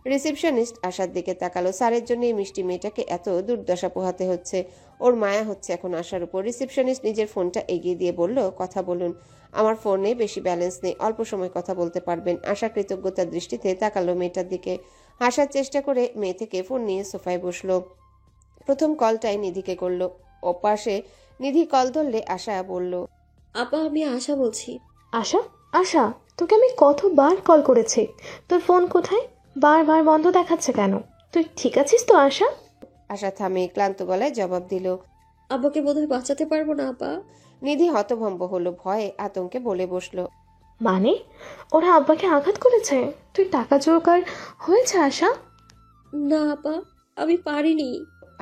রিসেপশনিস্ট আশার দিকে তাকালো। স্যারের জন্য এই মিষ্টি মেয়েটাকে এত দুর্দশা পোহাতে হচ্ছে, ওর মায়া হচ্ছে এখন আশার উপর। রিসেপশনিস্ট নিজের ফোনটা এগিয়ে দিয়ে বলল, কথা বলুন। আমার ফোনে বেশি ব্যালেন্স নেই, অল্প সময় কথা বলতে পারবেন। আশা কৃতজ্ঞতার দৃষ্টিতে তাকালো মেয়েটার দিকে। হাসার চেষ্টা করে মেয়ে থেকে ফোন নিয়ে সোফায় বসলো। প্রথম কলটাই নিধিকে করলো। ওপাশে নিধি কল ধরলে আশা বলল, আপা আমি আশা বলছি। আশা, আশা, তোকে আমি কতবার কল করেছি, তোর ফোন কোথায়? বারবার বন্ধ দেখাচ্ছে কেন? তুই ঠিক আছিস তো আশা? আশা থামে ক্লান্ত গলায় জবাব দিল, আব্বাকে বোধহয় বাঁচাতে পারবো না আপা। নিধি হতভম্ব হলো, ভয়ে আতঙ্কে বলে বসলো, মানে ওরা আব্বাকে আঘাত করেছে? তুই টাকা জোগাড় হয়েছে আশা? না আপা, আমি পারিনি।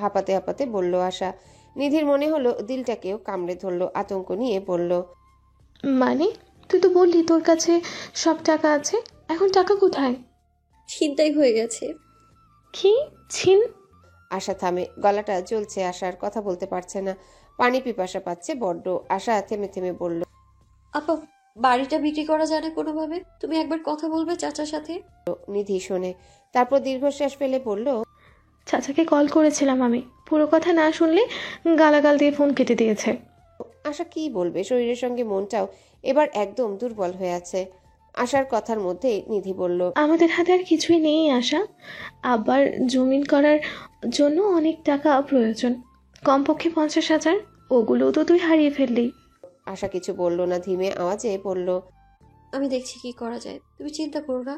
হাঁপাতে হাঁপাতে বলল আশা। নিধির মনে হলো দিলটাকেও কামড়ে ধরলো, আতঙ্ক নিয়ে বলল, মানে তুই তো বললি তোর কাছে সব টাকা আছে, এখন টাকা কোথায়? ছিনতাই হয়ে গেছে। কি ছিন? আশা থামে, গলাটা জ্বলছে, আশার কথা বলতে পারছে না, পানি পিপাসা পাচ্ছে বড্ড। আশা থেমে থেমে বলল, আপা বাড়িটা বিক্রি করা যায় না কোনোভাবে? তুমি একবার কথা বলবে চাচার সাথে? নিধি শোনে, তারপর দীর্ঘশ্বাস ফেলে বলল, চাচাকে কল করেছিলাম আমি, পুরো কথা না শুনলে গালাগাল দিয়ে ফোন কেটে দিয়েছে। আশা কি বলবে, শরীরের সঙ্গে মনটাও এবার একদম দুর্বল হয়ে আছে। আশার কথার মধ্যে নিধি বলল, আমাদের হাতে আর কিছুই নেই আশা, আবার জমিন করার জন্য অনেক টাকা প্রয়োজন, কমপক্ষে 50,000, ওগুলোও তো তুই হারিয়ে ফেললি। আশা কিছু বলল না, ধীমে আওয়াজে বলল, আমি দেখছি কি করা যায়, তুমি চিন্তা করো না।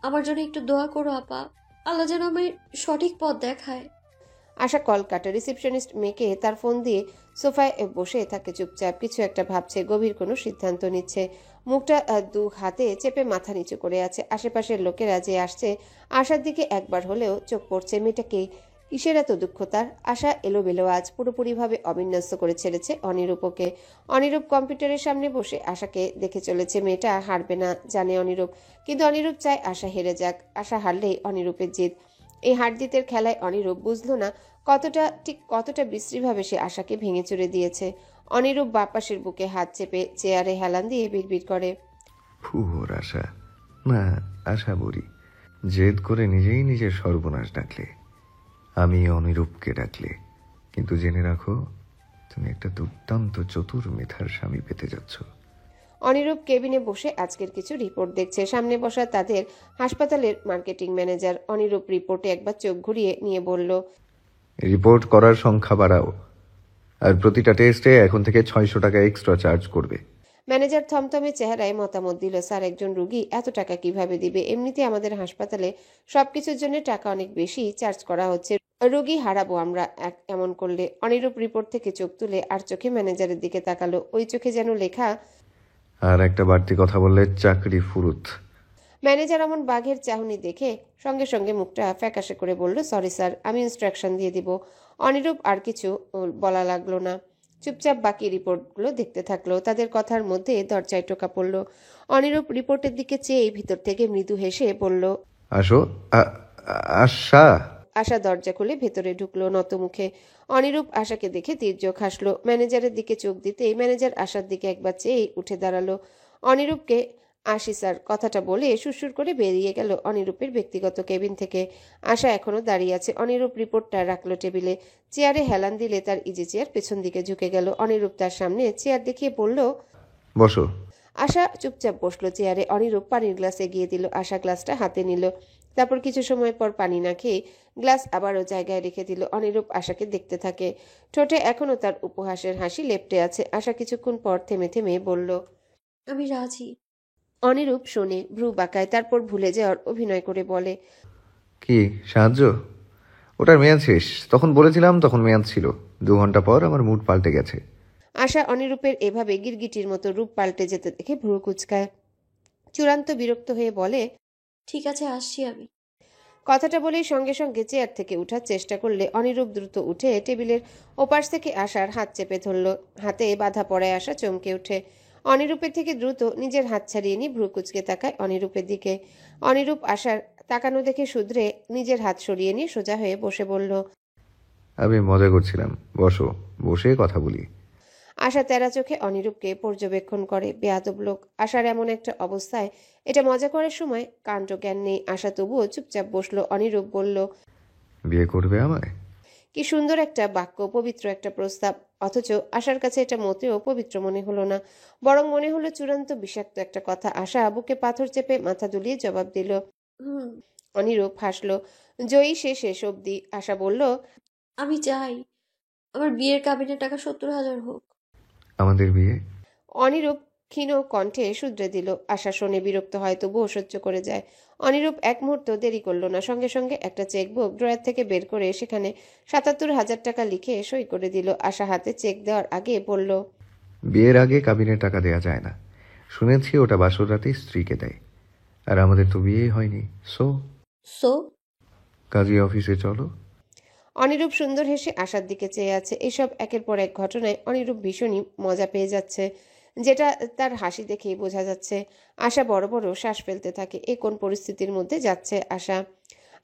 আমার জন্য একটু দোয়া করো আপা, আল্লাহ যেন আমি সঠিক পথ দেখায়। আশা কল কাটে। রিসেপশনিস্ট মেয়েকে তার ফোন দিয়ে সোফায় বসে থাকে চুপচাপ, কিছু একটা ভাবছে, গভীর কোনো সিদ্ধান্ত নিচ্ছে। মুখটা 2 হাতে চেপে মাথা নিচু করে আছে। আশেপাশের লোকেরা যে আসছে আশার দিকে একবার হলেও চোখ পড়ছে। মেয়েটাকে কিসের এত দুঃখ তার? আশা এলোমেলো আজ পুরোপুরিভাবে অবিন্যস্ত করে ছেড়েছে অনিরূপকে। অনিরূপ কম্পিউটারের সামনে বসে আশাকে দেখে চলেছে। মেয়েটা হারবে না জানে অনিরূপ, কিন্তু অনিরূপ চায় আশা হেরে যাক। আশা হারলেই অনিরূপের জিত। এই হারজিতের খেলায় অনিরূপ বুঝলো না কতটা বিশ্রীভাবে সে আশাকে ভেঙে চুরে দিয়েছে। অনিরূপ বাপাসের বুকে হাত চেপে চেয়ারে হেলান দিয়ে বিড়বিড় করে, ফুহর আশা, না আশা বুড়ি, জেদ করে নিজেই নিজের সর্বনাশ ডাকলে, আমি অনিরূপকে ডাকলে। কিন্তু জেনে রাখো, তুমি একটা দুর্দান্ত চতুর মেধার স্বামী পেতে যাচ্ছ। অনিরূপ কেবিনে বসে আজকের কিছু রিপোর্ট দেখছে। সামনে বসা তাদের হাসপাতালের মার্কেটিং ম্যানেজার। অনিরূপ রিপোর্টে একবার চোখ ঘুরিয়ে নিয়ে বলল, রিপোর্ট করার সংখ্যা বাড়াও। আর প্রতিটা টেস্টে এখন থেকে 600 টাকা এক্সট্রা চার্জ করবে। ম্যানেজার থমথমে চেহারায় মতামত দিল, স্যার একজন রুগী এত টাকা কিভাবে দিবে? এমনিতে আমাদের হাসপাতালে সবকিছুর জন্য টাকা অনেক বেশি চার্জ করা হচ্ছে, রোগী হারাবো আমরা এমন করলে। অনিরূপ রিপোর্ট থেকে চোখ তুলে আর চোখে ম্যানেজারের দিকে তাকালো, ওই চোখে যেন লেখা। আর একটা বাড়তি কথা বললে চাকরি ফুরুত। ম্যানেজার এমন বাঘের চাহনি দেখে সঙ্গে সঙ্গে মুখটা ফ্যাকাশে করে বলল, সরি স্যার, আমি ইনস্ট্রাকশন দিয়ে দিব। অনিরূপ আর কিছু বলা লাগলো না, চুপচাপ বাকি রিপোর্টগুলো দেখতে থাকলো। তাদের কথার মধ্যে দরজায় টোকা পড়ল। অনিরূপ রিপোর্টের দিকে চেয়ে ভিতর থেকে মৃদু হেসে বলল, আসো। আশা। আশা দরজা খুলে ভেতরে ঢুকলো নত মুখে। অনিরূপ আশাকে দেখে তির্যক হাসলো। ম্যানেজারের দিকে চোখ দিতেই ম্যানেজার আশার দিকে একবার চেয়ে উঠে দাঁড়ালো। অনিরূপকে আসি স্যার কথাটা বলে সুরসুর করে বেরিয়ে গেল অনিরূপের ব্যক্তিগত কেবিন থেকে। আশা এখনো দাঁড়িয়ে আছে। অনিরূপ রিপোর্টটা রাখলো টেবিলে। চেয়ারে হেলান দিলে তার ইজি চেয়ার পেছন দিকে ঝুঁকে গেল। অনিরূপ তার সামনে চেয়ার দেখিয়ে বলল, বসো। আশা চুপচাপ বসলো চেয়ারে। অনিরূপ পানির গ্লাস এগিয়ে দিল। আশা গ্লাসটা হাতে নিল। তারপর কিছু সময় পর পানি না খেয়ে গ্লাস আবারও জায়গায় রেখে দিল। অনিরূপ আশাকে দেখতে থাকে। ঠোঁটে এখনো তার উপহাসের হাসি লেপ্টে আছে। আশা কিছুক্ষণ পর থেমে থেমে বলল, আমি রাজি। অনিরূপ শোনে, ভ্রু বাঁকায়, তারপর ভুলে যাওয়ার অভিনয় করে বলে, কি সাহায্য? ওটার মেয়াদ শেষ। তখন বলেছিলাম, তখন মেয়াদ ছিল। 2 ঘন্টা পর আমার মুড পাল্টে গেছে। আশা অনিরূপের এভাবে গিরগিটির মতো রূপ পাল্টে যেতে দেখে ভ্রু কুচকায়। চূড়ান্ত বিরক্ত হয়ে বলে, ঠিক আছে, আসছি আমি। কথাটা বলেই সঙ্গে সঙ্গে চেয়ার থেকে উঠার চেষ্টা করলে অনিরূপ দ্রুত উঠে টেবিলের ওপাশ থেকে আশার হাত চেপে ধরল। হাতে বাধা পড়ায় আশা চমকে উঠে। অনিরূপের থেকে দ্রুত নিজের হাত ছাড়িয়ে নিয়ে ভ্রু কুচকে তাকায় অনিরূপের দিকে। অনিরূপ আশার তাকানো দেখে শুধরে নিজের হাত সরিয়ে নিয়ে সোজা হয়ে বসে বলল, আমি মজা করছিলাম, বসো, বসে কথা বলি। আশা তেরা চোখে অনিরূপকে পর্যবেক্ষণ করে। বেয়াদব লোক। আশার এমন একটা অবস্থায় এটা মজা করার সময় কাণ্ড জ্ঞান নেই। আশা তবুও চুপচাপ বসলো। অনিরূপ বলল, বিয়ে করবে আমায়? কি সুন্দর একটা বাক্য, পবিত্র একটা প্রস্তাব। অথচ আশার কাছে এটা মোটেও পবিত্র মনে হলো না, বরং মনে হলো চূড়ান্ত বিষাক্ত একটা কথা। আশা বুকে পাথর চেপে মাথা দুলিয়ে জবাব দিল। অনিরূপ হাসলো। জয়ী শেষ অবধি। আশা বলল, আমি চাই আমার বিয়ের কাবিনের টাকা 70,000 হোক। আমাদের বিয়ে? অনিরূপ ক্ষীণ কণ্ঠে শুধরে দিল। আশা শোনে, বিরক্ত হয়, তবুও সহ্য করে যায়। অনিরূপ এক মুহূর্ত দেরি করলো না। সঙ্গে সঙ্গে একটা চেকবুক ড্রয়ার থেকে বের করে সেখানে 77,000 টাকা লিখে সই করে দিল। আশা হাতে চেক দেওয়ার আগে বলল, বিয়ের আগে কাবিনের টাকা দেয়া যায় না। শুনেছি ওটা বাসর রাতে স্ত্রীকে দেয়। আর আমাদের তো বিয়ে হয়নি। সো কাজী অফিসে চলো। অনিরূপ সুন্দর হেসে আশার দিকে চেয়ে আছে। এসব একের পর এক ঘটনায় অনিরূপ ভীষণই মজা পেয়ে যাচ্ছে, যেটা তার হাসি দেখেই বোঝা যাচ্ছে। আশা বড় বড় শ্বাস ফেলতে থাকে। এ কোন পরিস্থিতির মধ্যে যাচ্ছে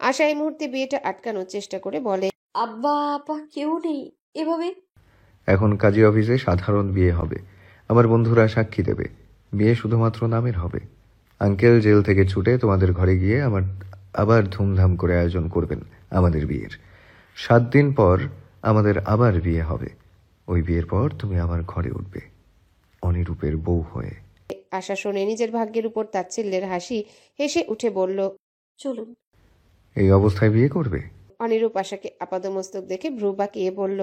আশা এই মুহূর্তে বিয়েটা আটকানোর চেষ্টা করে বলে, আব্বা আপা কেউ নেই এভাবে? এখন কাজী অফিসে সাধারণ বিয়ে হবে। আমার বন্ধুরা সাক্ষী দেবে। বিয়ে শুধুমাত্র নামের হবে। আঙ্কেল জেল থেকে ছুটে তোমাদের ঘরে গিয়ে আবার ধুমধাম করে আয়োজন করবেন আমাদের বিয়ের। 7 দিন পর আমাদের আবার বিয়ে হবে। ওই বিয়ের পর তুমি আমার ঘরে উঠবে অনিরূপের বউ হয়ে। আশা শোনে, নিজের ভাগ্যের উপর তাচ্ছিল্যের হাসি হেসে উঠে বলল, চলুন। এই অবস্থায় বিয়ে করবে? অনিরূপ আশাকে আপাদমস্তক দেখে ভ্রু বাঁকিয়ে বলল।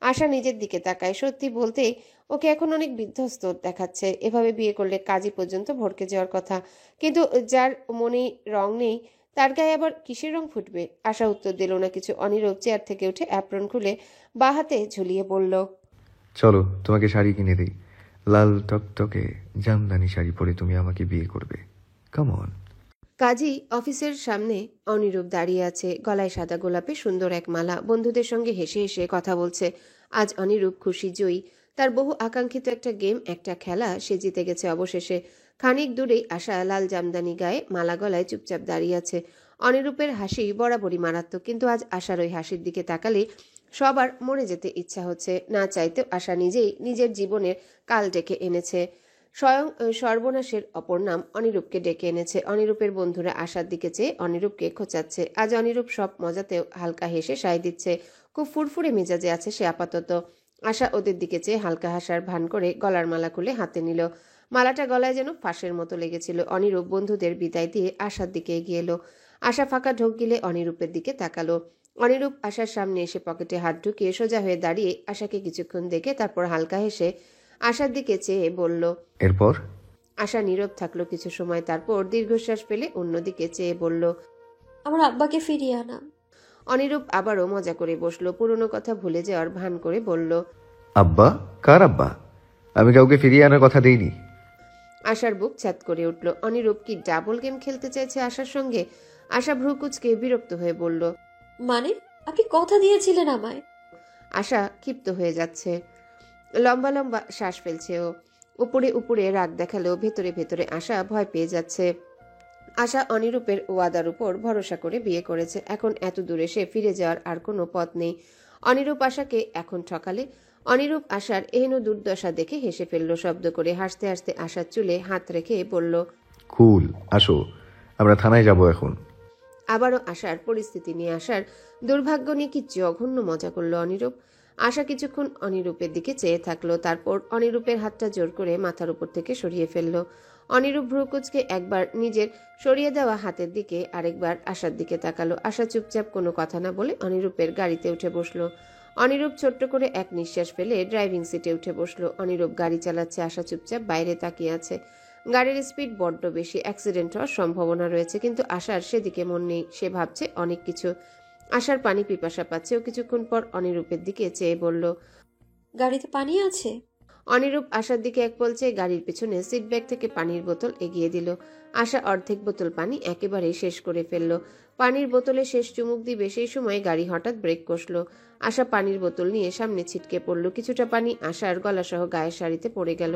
আশা নিজের দিকে তাকায়। সত্যি বলতে ওকে এখন অনেক বিধ্বস্ত দেখাচ্ছে। এভাবে বিয়ে করলে কাজী পর্যন্ত ভড়কে যাওয়ার কথা, কিন্তু যার মনে রং নেই তার গায়ে আবার কিসের রং ফুটবে? আশা উত্তর দিল না কিছু। অনিরূপ চেয়ার থেকে উঠে অ্যাপ্রন খুলে বা হাতে ঝুলিয়ে বলল, চলো তোমাকে শাড়ি কিনে দিই। লাল টকটকে জামদানি শাড়ি পরে তুমি আমাকে বিয়ে করবে। Come on. কাজী অফিসের সামনে অনিরূপ দাঁড়িয়ে আছে। গলায় সাদা গোলাপে সুন্দর এক মালা। বন্ধুদের সঙ্গে হেসে হেসে কথা বলছে। আজ অনিরূপ খুশি, জয়ী। তার বহু আকাঙ্ক্ষিত একটা গেম, একটা খেলা সে জিতে গেছে অবশেষে। খানিক দূরেই আশা লাল জামদানি গায়ে, মালা গলায় চুপচাপ দাঁড়িয়ে আছে। অনিরূপের হাসি বরাবরই মারাত্মক, কিন্তু আজ আশার ওই হাসির দিকে তাকালে সবার মরে যেতে ইচ্ছা হচ্ছে। না চাইতেও আশা নিজেই নিজের জীবনের কাল ডেকে এনেছে। স্বয়ং সর্বনাশের অপর নাম অনিরূপকে ডেকে এনেছে। অনিরূপের বন্ধুরা আশার দিকে চেয়ে অনিরূপকে খোঁচাচ্ছে। আজ অনিরূপ সব মজাতেও হালকা হেসে সায় দিচ্ছে। খুব ফুরফুরে মেজাজে আছে সে আপাতত। আশা ওদের দিকে চেয়ে হালকা হাসার ভান করে গলার মালা খুলে হাতে নিল। মালাটা গলায় যেন ফাঁসের মতো লেগেছিল। অনিরূপ বন্ধুদের বিদায় দিয়ে আশার দিকে এগিয়ে এলো। আশা ফাঁকা ঢোক গিলে অনিরূপের দিকে তাকালো। অনিরূপ আশার সামনে এসে পকেটে হাত ঢুকিয়ে সোজা হয়ে দাঁড়িয়ে আশাকে কিছুক্ষণ দেখে তারপর হালকা হেসে আশার দিকে চেয়ে বলল। এরপর? আশা নীরব থাকলো কিছু সময়, তারপর দীর্ঘশ্বাস ফেলে অন্যদিকে চেয়ে বলল, আমার আব্বাকে ফিরিয়ে আনা। অনিরূপ আবারও মজা করে বসলো, পুরনো কথা ভুলে যাওয়ার ভান করে বলল, আব্বা? কার আব্বা? আমি কাউকে ফিরিয়ে আনার কথা দেইনি। আশার বুক ছ্যাদ করে উঠল। অনিরূপ কি ডাবল গেম খেলতে চাইছে আশার সঙ্গে? আশা ভ্রু কুঁচকে বিরক্ত হয়ে বলল, মানে আপনি কথা দিয়েছিলেন আমায়। আশা ক্ষিপ্ত হয়ে যাচ্ছে, লম্বা লম্বা শ্বাস ফেলছে ও। উপরে উপরে রাগ দেখালেও ভেতরে ভেতরে আশা ভয় পেয়ে যাচ্ছে। আশা অনিরূপের ওয়াদার উপর ভরসা করে বিয়ে করেছে, এখন এত দূরে সে ফিরে যাওয়ার আর কোনো পথ নেই। অনিরূপ আশাকে এখন ঠকালে। অনিরূপ আশার এহেন দুর্দশা দেখে হেসে ফেলল শব্দ করে। হাসতে হাসতে আশার চুলে হাত রেখে বলল, কুল, আসো, আমরা থানায় যাব এখন। আবারও আশার পরিস্থিতি নিয়ে আসার দুর্ভাগ্য নিয়ে কি জঘন্য মজা করলো অনিরূপ। আশা কিছুক্ষণ অনিরূপের দিকে চেয়ে থাকলো, তারপর অনিরূপের হাতটা জোর করে মাথার উপর থেকে সরিয়ে ফেললো। অনিরূপ ভ্রুকুচকে একবার নিজের সরিয়ে দেওয়া হাতের দিকে, আরেকবার আশার দিকে তাকালো। আশা চুপচাপ কোনো কথা না বলে অনিরূপের গাড়িতে উঠে বসলো। অনিরূপ ছোট্ট করে এক নিঃশ্বাস ফেলে ড্রাইভিং সিটে উঠে বসলো। অনিরূপ গাড়ি চালাচ্ছে, আশা চুপচাপ বাইরে তাকিয়ে আছে। গাড়ির স্পিড বড্ড বেশি, অ্যাক্সিডেন্ট হওয়ার সম্ভাবনা রয়েছে, কিন্তু আশার সেদিকে মন নেই। সে ভাবছে অনেক কিছু। আশার পানি পিপাসা পাচ্ছে। ও কিছুক্ষণ পর অনিরূপের দিকে চেয়ে বলল, গাড়িতে পানি আছে? অনিরূপ আশার দিকে এক পলচে গাড়ির পিছনে সিট ব্যাগ থেকে পানির বোতল এগিয়ে দিল। আশা অর্ধেক বোতল পানি একেবারে শেষ করে ফেলল। পানির বোতলে শেষ চুমুক দিবে সেই সময় গাড়ি হঠাৎ ব্রেক কষলো। আশা পানির বোতল নিয়ে সামনে ছিটকে পড়ল। কিছুটা পানি আশার গলাসহ গায়ের শাড়িতে পড়ে গেল।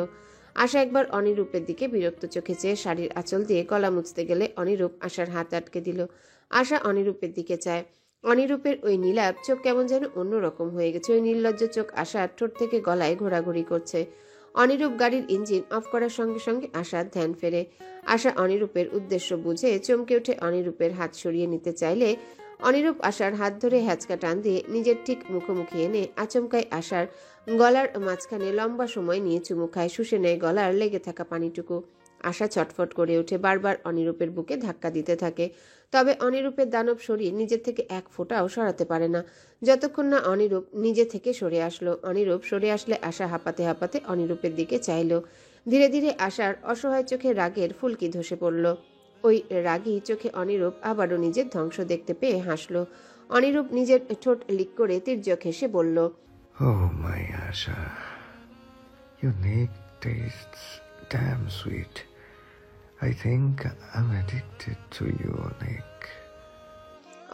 আশা একবার অনিরূপের দিকে বিরক্ত চোখে চেয়ে শাড়ির আঁচল দিয়ে গলা মুছতে গেলে অনিরূপ আশার হাত আটকে দিল। আশা অনিরূপের দিকে চায়। অনিরূপের ওই নীলাভ চোখ কেমন যেন অন্যরকম হয়ে গেছে। ওই নির্লজ্জ চোখ আশার ঠোঁট থেকে গলায় ঘোরাঘুরি করছে। অনিরূপ গাড়ির ইঞ্জিন অফ করার সঙ্গে সঙ্গে আশার ধ্যান ফেরে। আশা অনিরূপের উদ্দেশ্য বুঝে চমকে উঠে অনিরূপের হাত সরিয়ে নিতে চাইলে অনিরূপ আশার হাত ধরে হ্যাচকা টান দিয়ে নিজের ঠিক মুখোমুখি এনে আচমকায় আশার গলার মাঝখানে লম্বা সময় নিয়ে চুমু খায়, শুষে নেয় গলার লেগে থাকা পানিটুকু। আশা ছটফট করে ওঠে, বারবার অনিরূপের বুকে ধাক্কা দিতে থাকে। তবে অনিরূপের দানব শরীর নিজের থেকে এক ফোঁটাও সরাতে পারে না, যতক্ষণ না অনিরূপ নিজে থেকে সরে আসলো। অনিরূপ সরে আসলে আশা হাঁপাতে হাঁপাতে অনিরূপের দিকে চাইল। ধীরে ধীরে আশার অসহায় চোখে রাগের ফুলকি ধসে পড়ল। ওই রাগী চোখে অনিরূপ আবারও নিজের ধ্বংস দেখতে পেয়ে হাসল। অনিরূপ নিজের ঠোঁট লিক করে তির্যক হেসে বলল, Oh my Asha, your neck tastes damn sweet. I think I'm addicted to your neck.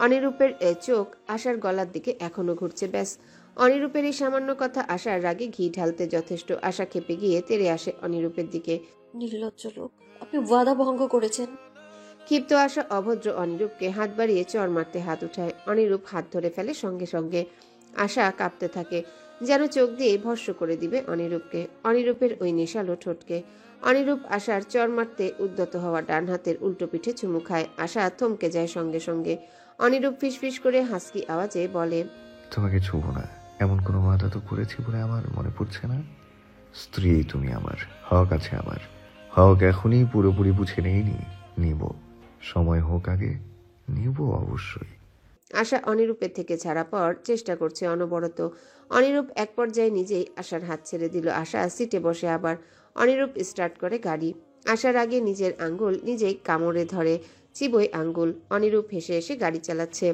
অনিরূপের চোখ আশার গলার দিকে এখনো ঘুরছে। ব্যাস, অনিরূপের এই সামান্য কথা আশার রাগে ঘি ঢালতে যথেষ্ট। আশা খেপে গিয়ে তেড়ে আসে অনিরূপের দিকে। নির্লজ্জ লোক, আপনি ওয়াদা ভঙ্গ করেছেন। ক্ষিপ্ত আশা অভদ্র অনিরূপকে হাত বাড়িয়ে চড় মারতে হাত উঠায়। অনিরূপ হাত ধরে ফেলে সঙ্গে সঙ্গে। আশা কাঁপতে থাকে, যেন চোখ দিয়ে ভস্ম করে দিবে অনিরূপকে, অনিরূপের ওই নেশালো ঠোঁটকে। অনিরূপ আশার চড় মারতে উদ্যত হওয়া ডান হাতের উল্টো পিঠে চুমু খায়। আশা থমকে যায় সঙ্গে সঙ্গে। অনিরূপ ফিসফিস করে হাসকি আওয়াজে বলে, তোমাকে ছুব না, এমন কোনো ওয়াদা তো করেছি বলে আমার মনে পড়ছে না। স্ত্রী তুমি আমার, হক আছে আমার। হক এখনই পুরোপুরি বুঝে নেইনি, নিব। সময় হোক আগে, নিব অবশ্যই। আশা অনিরূপের থেকে ছাড়া পাওয়ার চেষ্টা করছে অনবরত। অনিরূপ এক পর্যায়ে নিজেই আশার হাত ছেড়ে দিল। আশা সিটে বসে আবার। অনিরূপ স্টার্ট করে গাড়ি। আশার আগে নিজের আঙ্গুল নিজেই কামড়ে ধরে, চিবোয় আঙ্গুল। অনিরূপ হেসে হেসে গাড়ি চালাচ্ছে।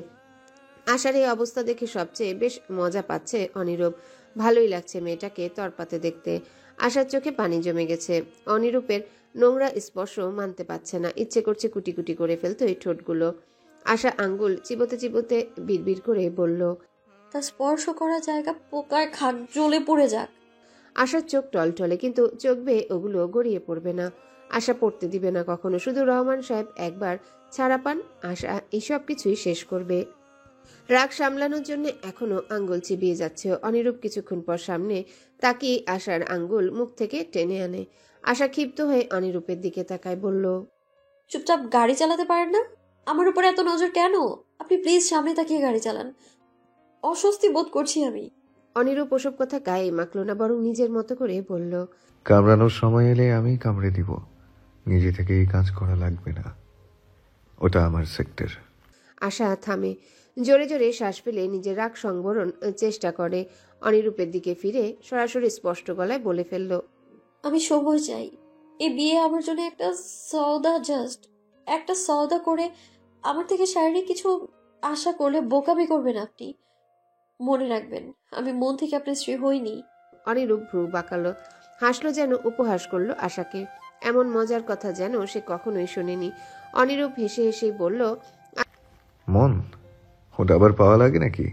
আশার এই অবস্থা দেখে সবচেয়ে বেশ মজা পাচ্ছে অনিরূপ। ভালোই লাগছে মেয়েটাকে তরপাতে দেখতে। আশার চোখে পানি জমে গেছে। অনিরূপের নোংরা স্পর্শ মানতে পারছে না, ইচ্ছে করছে কুটি কুটি করে ফেলতো এই ঠোঁটগুলো। আশা আঙ্গুল চিবোতে চিবোতে বিড়বিড় করে বলল, তা স্পর্শ করা জায়গা পোকায় খাক জ্বলে পড়ে যাক। আশার চোখ টলটলে, কিন্তু চোখ বেয়ে ওগুলো গড়িয়ে পড়বে না। আশা পড়তে দিবে না কখনো। শুধু রহমান সাহেব একবার ছাড়া পান, আশা এইসব কিছুই শেষ করবে। রাগ সামলানোর জন্য এখনো আঙ্গুল চিবিয়ে যাচ্ছে। অনিরূপ কিছুক্ষণ পর সামনে তাকিয়ে আশার আঙ্গুল মুখ থেকে টেনে আনে। আশা ক্ষিপ্ত হয়ে অনিরূপের দিকে তাকায়, বলল, চুপচাপ গাড়ি চালাতে পারেন না? আমার উপরে এত নজর কেন? আপনি প্লিজ সামনে তাকিয়ে গাড়ি চালান, অস্বস্তি বোধ করছি আমি। অনিরূপ ওসব কথা গায়ে মাখল না, বরং নিজের মতো করে বলল, কামড়ানোর সময় এলে আমি কামড়ে দিব, নিজে থেকে এই কাজ করা লাগবে না, ওটা আমার সেক্টর। আশা থামে। জোরে জোরে শ্বাস ফেলে নিজের রাগ সংবরণ চেষ্টা করে। অনিরূপের দিকে ফিরে সরাসরি স্পষ্ট গলায় বলে ফেলল, আমি সময় চাই। এই বিয়ে আমার জন্য একটা সওদা, জাস্ট একটা সওদা করে আমার থেকে শারীরিক কিছু আশা করলে বোকামি করবেন আপনি। মনে রাখবেন, আমি মন থেকে আপনার স্ত্রী হইনি। অনিরূপ ভ্রু বাঁকালো, হাসলো, যেন উপহাস করলো আশাকে। এমন মজার কথা যেন সে কখনোই শোনেনি। অনিরূপ হেসে হেসে বলল, মন ওটা আবার পাওয়া লাগে নাকি?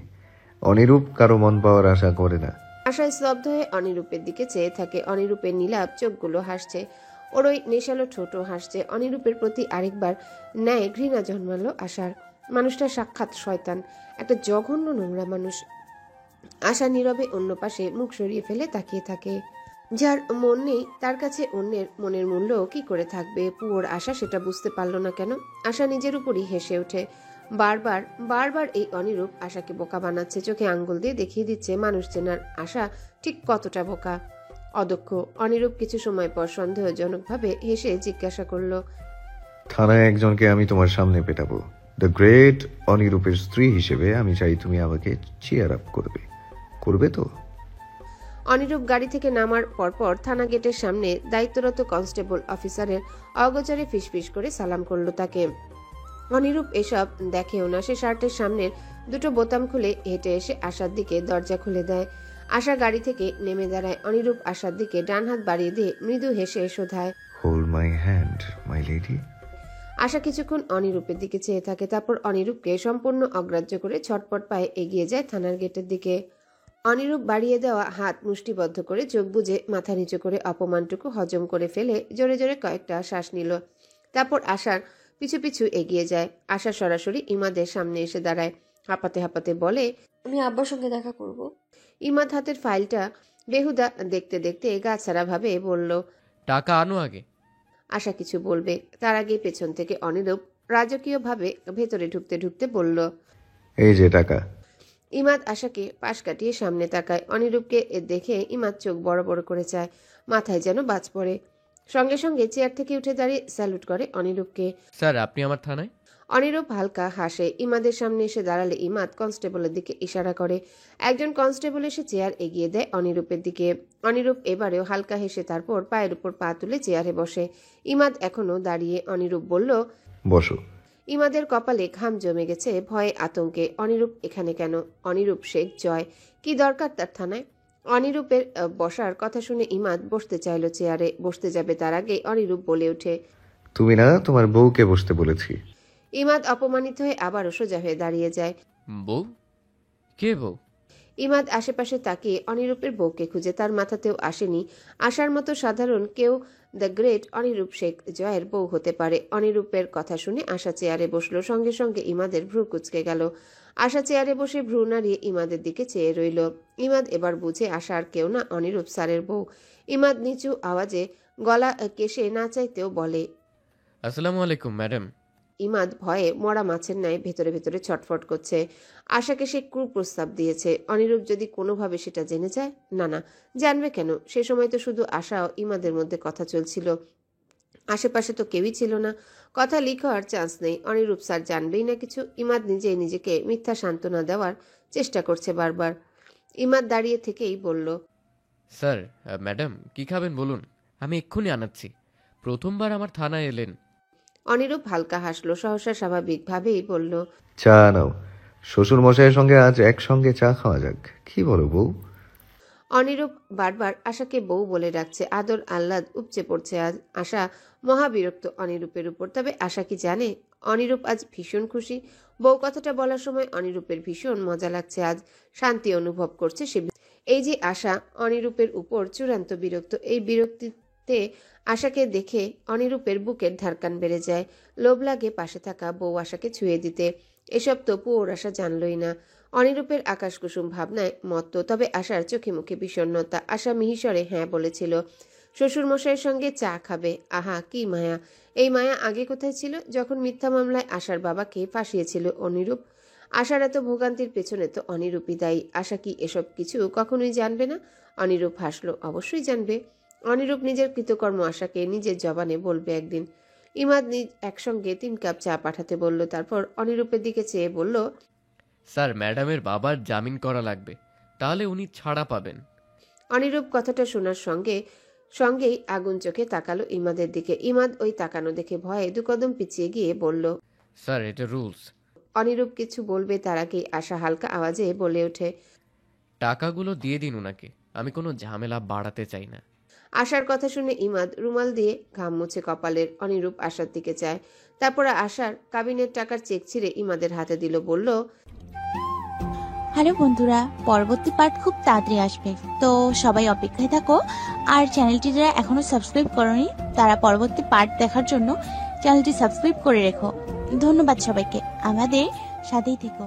অনিরূপ কারো মন পাওয়ার আশা করে না। আশা স্তব্ধ হয়ে অনিরূপের দিকে চেয়ে থাকে। অনিরূপের নীলাভ চোখগুলো হাসছে, ওর ওই নেশালো ঠোঁটও হাসছে। অনিরূপের প্রতি আরেকবার ন্যায় ঘৃণা জন্মালো আশার। মানুষটা সাক্ষাৎ শয়তান, একটা জঘন্য নোংরা মানুষ। আশা নীরবে অন্য পাশে মুখ সরিয়ে ফেলে তাকিয়ে থাকে। যার মন নেই তার কাছে অন্যের মনের মূল্য কি করে থাকবে? পুয়োর আশা সেটা বুঝতে পারল না কেন? আশা নিজের উপরই হেসে ওঠে। বারবার বারবার এই অনিরূপ আশাকে বোকা বানাচ্ছে, চোখে আঙ্গুল দিয়ে দেখিয়ে দিচ্ছে মানুষ চেনার আশা ঠিক কতটা বোকা, অদক্ষ। অনিরূপ কিছু সময় পর সন্দেহজনকভাবে হেসে জিজ্ঞাসা করলো, থানায় একজনকে আমি তোমার সামনে পেটাবো। দ্য গ্রেট অনিরূপের স্ত্রী হিসেবে আমি চাই তুমি আমাকে চিয়ার আপ করবে। করবে তো? অনিরূপ গাড়ি থেকে নামার পরপর থানা গেটের সামনে দায়িত্বরত কনস্টেবল অফিসারের অগোচরে ফিসফিস করে সালাম করলো তাকে। অনিরূপ এসব দেখেও না। সে শার্টের সামনের দুটো বোতাম খুলে হেঁটে এসে আশার দিকে দরজা খুলে দেয়। আশা গাড়ি থেকে নেমে দাঁড়ায়। অনিরূপ আশার দিকে ডান হাত বাড়িয়ে দিয়ে মৃদু হেসে শোধায়, hold my hand my lady. Asha কিছুক্ষণ অনিরূপের দিকে চেয়ে থাকে, তারপর অনিরূপকে সম্পূর্ণ অগ্রাহ্য করে ছটপট পায়ে এগিয়ে যায় থানার গেটের দিকে। অনিরূপ বাড়িয়ে দেওয়া হাত মুষ্টিবদ্ধ করে চোখ বুজে মাথা নিচু করে অপমানটুকু হজম করে ফেলে জোরে জোরে কয়েকটা শ্বাস নিল। তারপর আশার পিছু পিছু এগিয়ে যায়। আশা সরাসরি ইমাদের সামনে এসে দাঁড়ায়। হাঁপাতে হাঁপাতে বলে, আমি আব্বার সঙ্গে দেখা করব। ইমাদ হাতের ফাইলটা বেহুদা দেখতে দেখতে গাছাড়া ভাবে বলল, টাকা আনো আগে। আশা কিছু বলবে, তার আগে পেছন থেকে অনিরূপ রাজকীয়ভাবে ভেতরে ঢুকতে ঢুকতে বলল, এই যে টাকা। ইমাদ আশাকে পাশ কাটিয়ে সামনে তাকায়। অনিরূপকে দেখে ইমাদ চোখ বড় বড় করে চায়, মাথায় যেন বাজ পড়ে। সঙ্গে সঙ্গে চেয়ার থেকে উঠে দাঁড়িয়ে স্যালুট করে অনিরূপকে। স্যার, আপনি আমার থানায়? অনিরূপ হালকা হাসে। ইমাদের সামনে এসে দাঁড়ালে ইমাদ কনস্টেবলের দিকে ইশারা করে। একজন কনস্টেবল এসে চেয়ার এগিয়ে দেয় অনিরূপের দিকে। অনিরূপ এবারেও হালকা হেসে তারপর পায়ের উপর পা তুলে চেয়ারে বসে। ইমাদ এখনো দাঁড়িয়ে। অনিরূপ বলল, বসো। ইমাদের কপালে ঘাম জমে গেছে ভয়ে আতঙ্কে। অনিরূপ এখানে কেন? অনিরূপ শেখ জয়, কি দরকার তার থানায়? অনিরূপের বসার কথা শুনে ইমাদ বসতে চাইল চেয়ারে। বসতে যাবে তার আগে অনিরূপ বলে ওঠে, তুমি না তোমার বউকে বসতে বলেছি। ইমাদ অপমানিত হয়ে আবারও সোজা হয়ে দাঁড়িয়ে যায়। বউ? কে বউ? ইমাদ আশেপাশে তাকিয়ে অনিরূপের বউকে খুঁজে। তার মাথাতেও আসেনি আশার মতো সাধারণ কেউ দ্য গ্রেট অনিরূপ শেখ জয়ের বউ হতে পারে। অনিরূপের কথা শুনে আশা চেয়ারে বসলো। সঙ্গে সঙ্গে ইমাদের ভ্রু কুঁচকে গেল। আশা চেয়ারে বসে ভ্রু নাড়িয়ে ইমাদের দিকে চেয়ে রইল। ইমাদ এবার বুঝে আশা আর কেউ না, অনিরূপ স্যারের বউ। ইমাদ নিচু আওয়াজে গলা কেশে না চাইতেও বলে, আসসালামু আলাইকুম ম্যাডাম। ইমাদ ভয়ে মরা মাছের ন্যায় ভেতরে ভেতরে ছটফট করছে। আশাকে সে কুপ্রস্তাব দিয়েছে। অনিরূপ যদি কোনোভাবে সেটা জেনে যায়? না না, জানবে কেন? সে সময় তো শুধু আশা ও ইমাদের মধ্যে কথা চলছিল, আশেপাশে তো কেউই ছিল না। কথা লিক হওয়ার চান্স নেই। অনিরূপ স্যার জানবেই না কিছু। ইমাদ নিজেই নিজেকে মিথ্যা সান্ত্বনা দেওয়ার চেষ্টা করছে বারবার। ইমাদ দাঁড়িয়ে থেকেই বলল, স্যার, ম্যাডাম কি খাবেন বলুন, আমি এক্ষুনি আনাচ্ছি। প্রথমবার আমার থানায় এলেন। অনিরূপ হালকা হাসলো। সহসা স্বাভাবিকভাবেই বলল, চা নাও। শ্বশুর মশাইয়ের সঙ্গে আজ একসঙ্গে চা খাওয়া যাক। কি বলো বউ? অনিরূপ বারবার আশাকে বউ বলে ডাকছে। আদর আহ্লাদ উপচে পড়ছে আজ। আশা মহাবিরক্ত অনিরূপের উপর। তবে আশা কি জানে অনিরূপ আজ ভীষণ খুশি? বউ কথাটা বলার সময় অনিরূপের ভীষণ মজা লাগছে আজ। শান্তি অনুভব করছে সে। এই যে আশা অনিরূপের উপর চূড়ান্ত বিরক্ত। এই বিরক্তিতে আশাকে দেখে অনিরূপের বুকের ধারকান বেড়ে যায়। লোভ লাগে পাশে থাকা বউ আশাকে ছুঁয়ে দিতে। এসব তো পুয়োর আশা জানলই না। অনিরূপের আকাশকুসুম ভাবনায় মত্ত। তবে আশার চোখে মুখে বিষণ্ণতা। আশা মিহিসরে হ্যাঁ বলেছিল। শ্বশুরমশাইয়ের সঙ্গে চা খাবে। আহা কি মায়া! এই মায়া আগে কোথায় ছিল? যখন মিথ্যা মামলায় আশার বাবাকে ফাঁসিয়েছিল অনিরূপ। আশার এত ভোগান্তির পেছনে তো অনিরূপই দায়ী। আশা কি এসব কিছু কখনোই জানবে না? অনিরূপ হাসলো, অবশ্যই জানবে। অনিরূপ নিজের কৃতকর্ম আশাকে নিজের জবানে বলবে একদিন। ইমাদ একসঙ্গে 3 কাপ চা পাঠাতে বলল। তারপর অনিরূপের দিকে চেয়ে বলল, স্যার, ম্যাডামের বাবার জামিন করা লাগবে, তাহলে উনি ছাড়া পাবেন। অনিরূপ কথাটা শোনার সঙ্গেই আগুন চোখে তাকালো ইমাদের দিকে। ইমাদ ওই তাকানো দেখে ভয়ে 2 কদম পিছিয়ে গিয়ে বলল, স্যার, এটা রুলস। অনিরূপ কিছু বলবে তার আগেই আশা হালকা আওয়াজে বলে ওঠে, টাকাগুলো দিয়ে দিন ওনাকে, আমি কোনো ঝামেলা বাড়াতে চাই না। আশার কথা শুনে ইমাদ রুমাল দিয়ে ঘাম মুছে কপালের। অনিরূপ আশার দিকে চায়, তারপরে আশার কাবিনের টাকার চেক ছিঁড়ে ইমাদের হাতে দিল, বলল, হ্যালো বন্ধুরা, পরবর্তী পার্ট খুব তাড়াতাড়ি আসবে, তো সবাই অপেক্ষায় থাকো। আর চ্যানেলটি যারা এখনো সাবস্ক্রাইব করোনি তারা পরবর্তী পার্ট দেখার জন্য চ্যানেলটি সাবস্ক্রাইব করে রেখো। ধন্যবাদ সবাইকে, আমাদের সাথেই থেকো।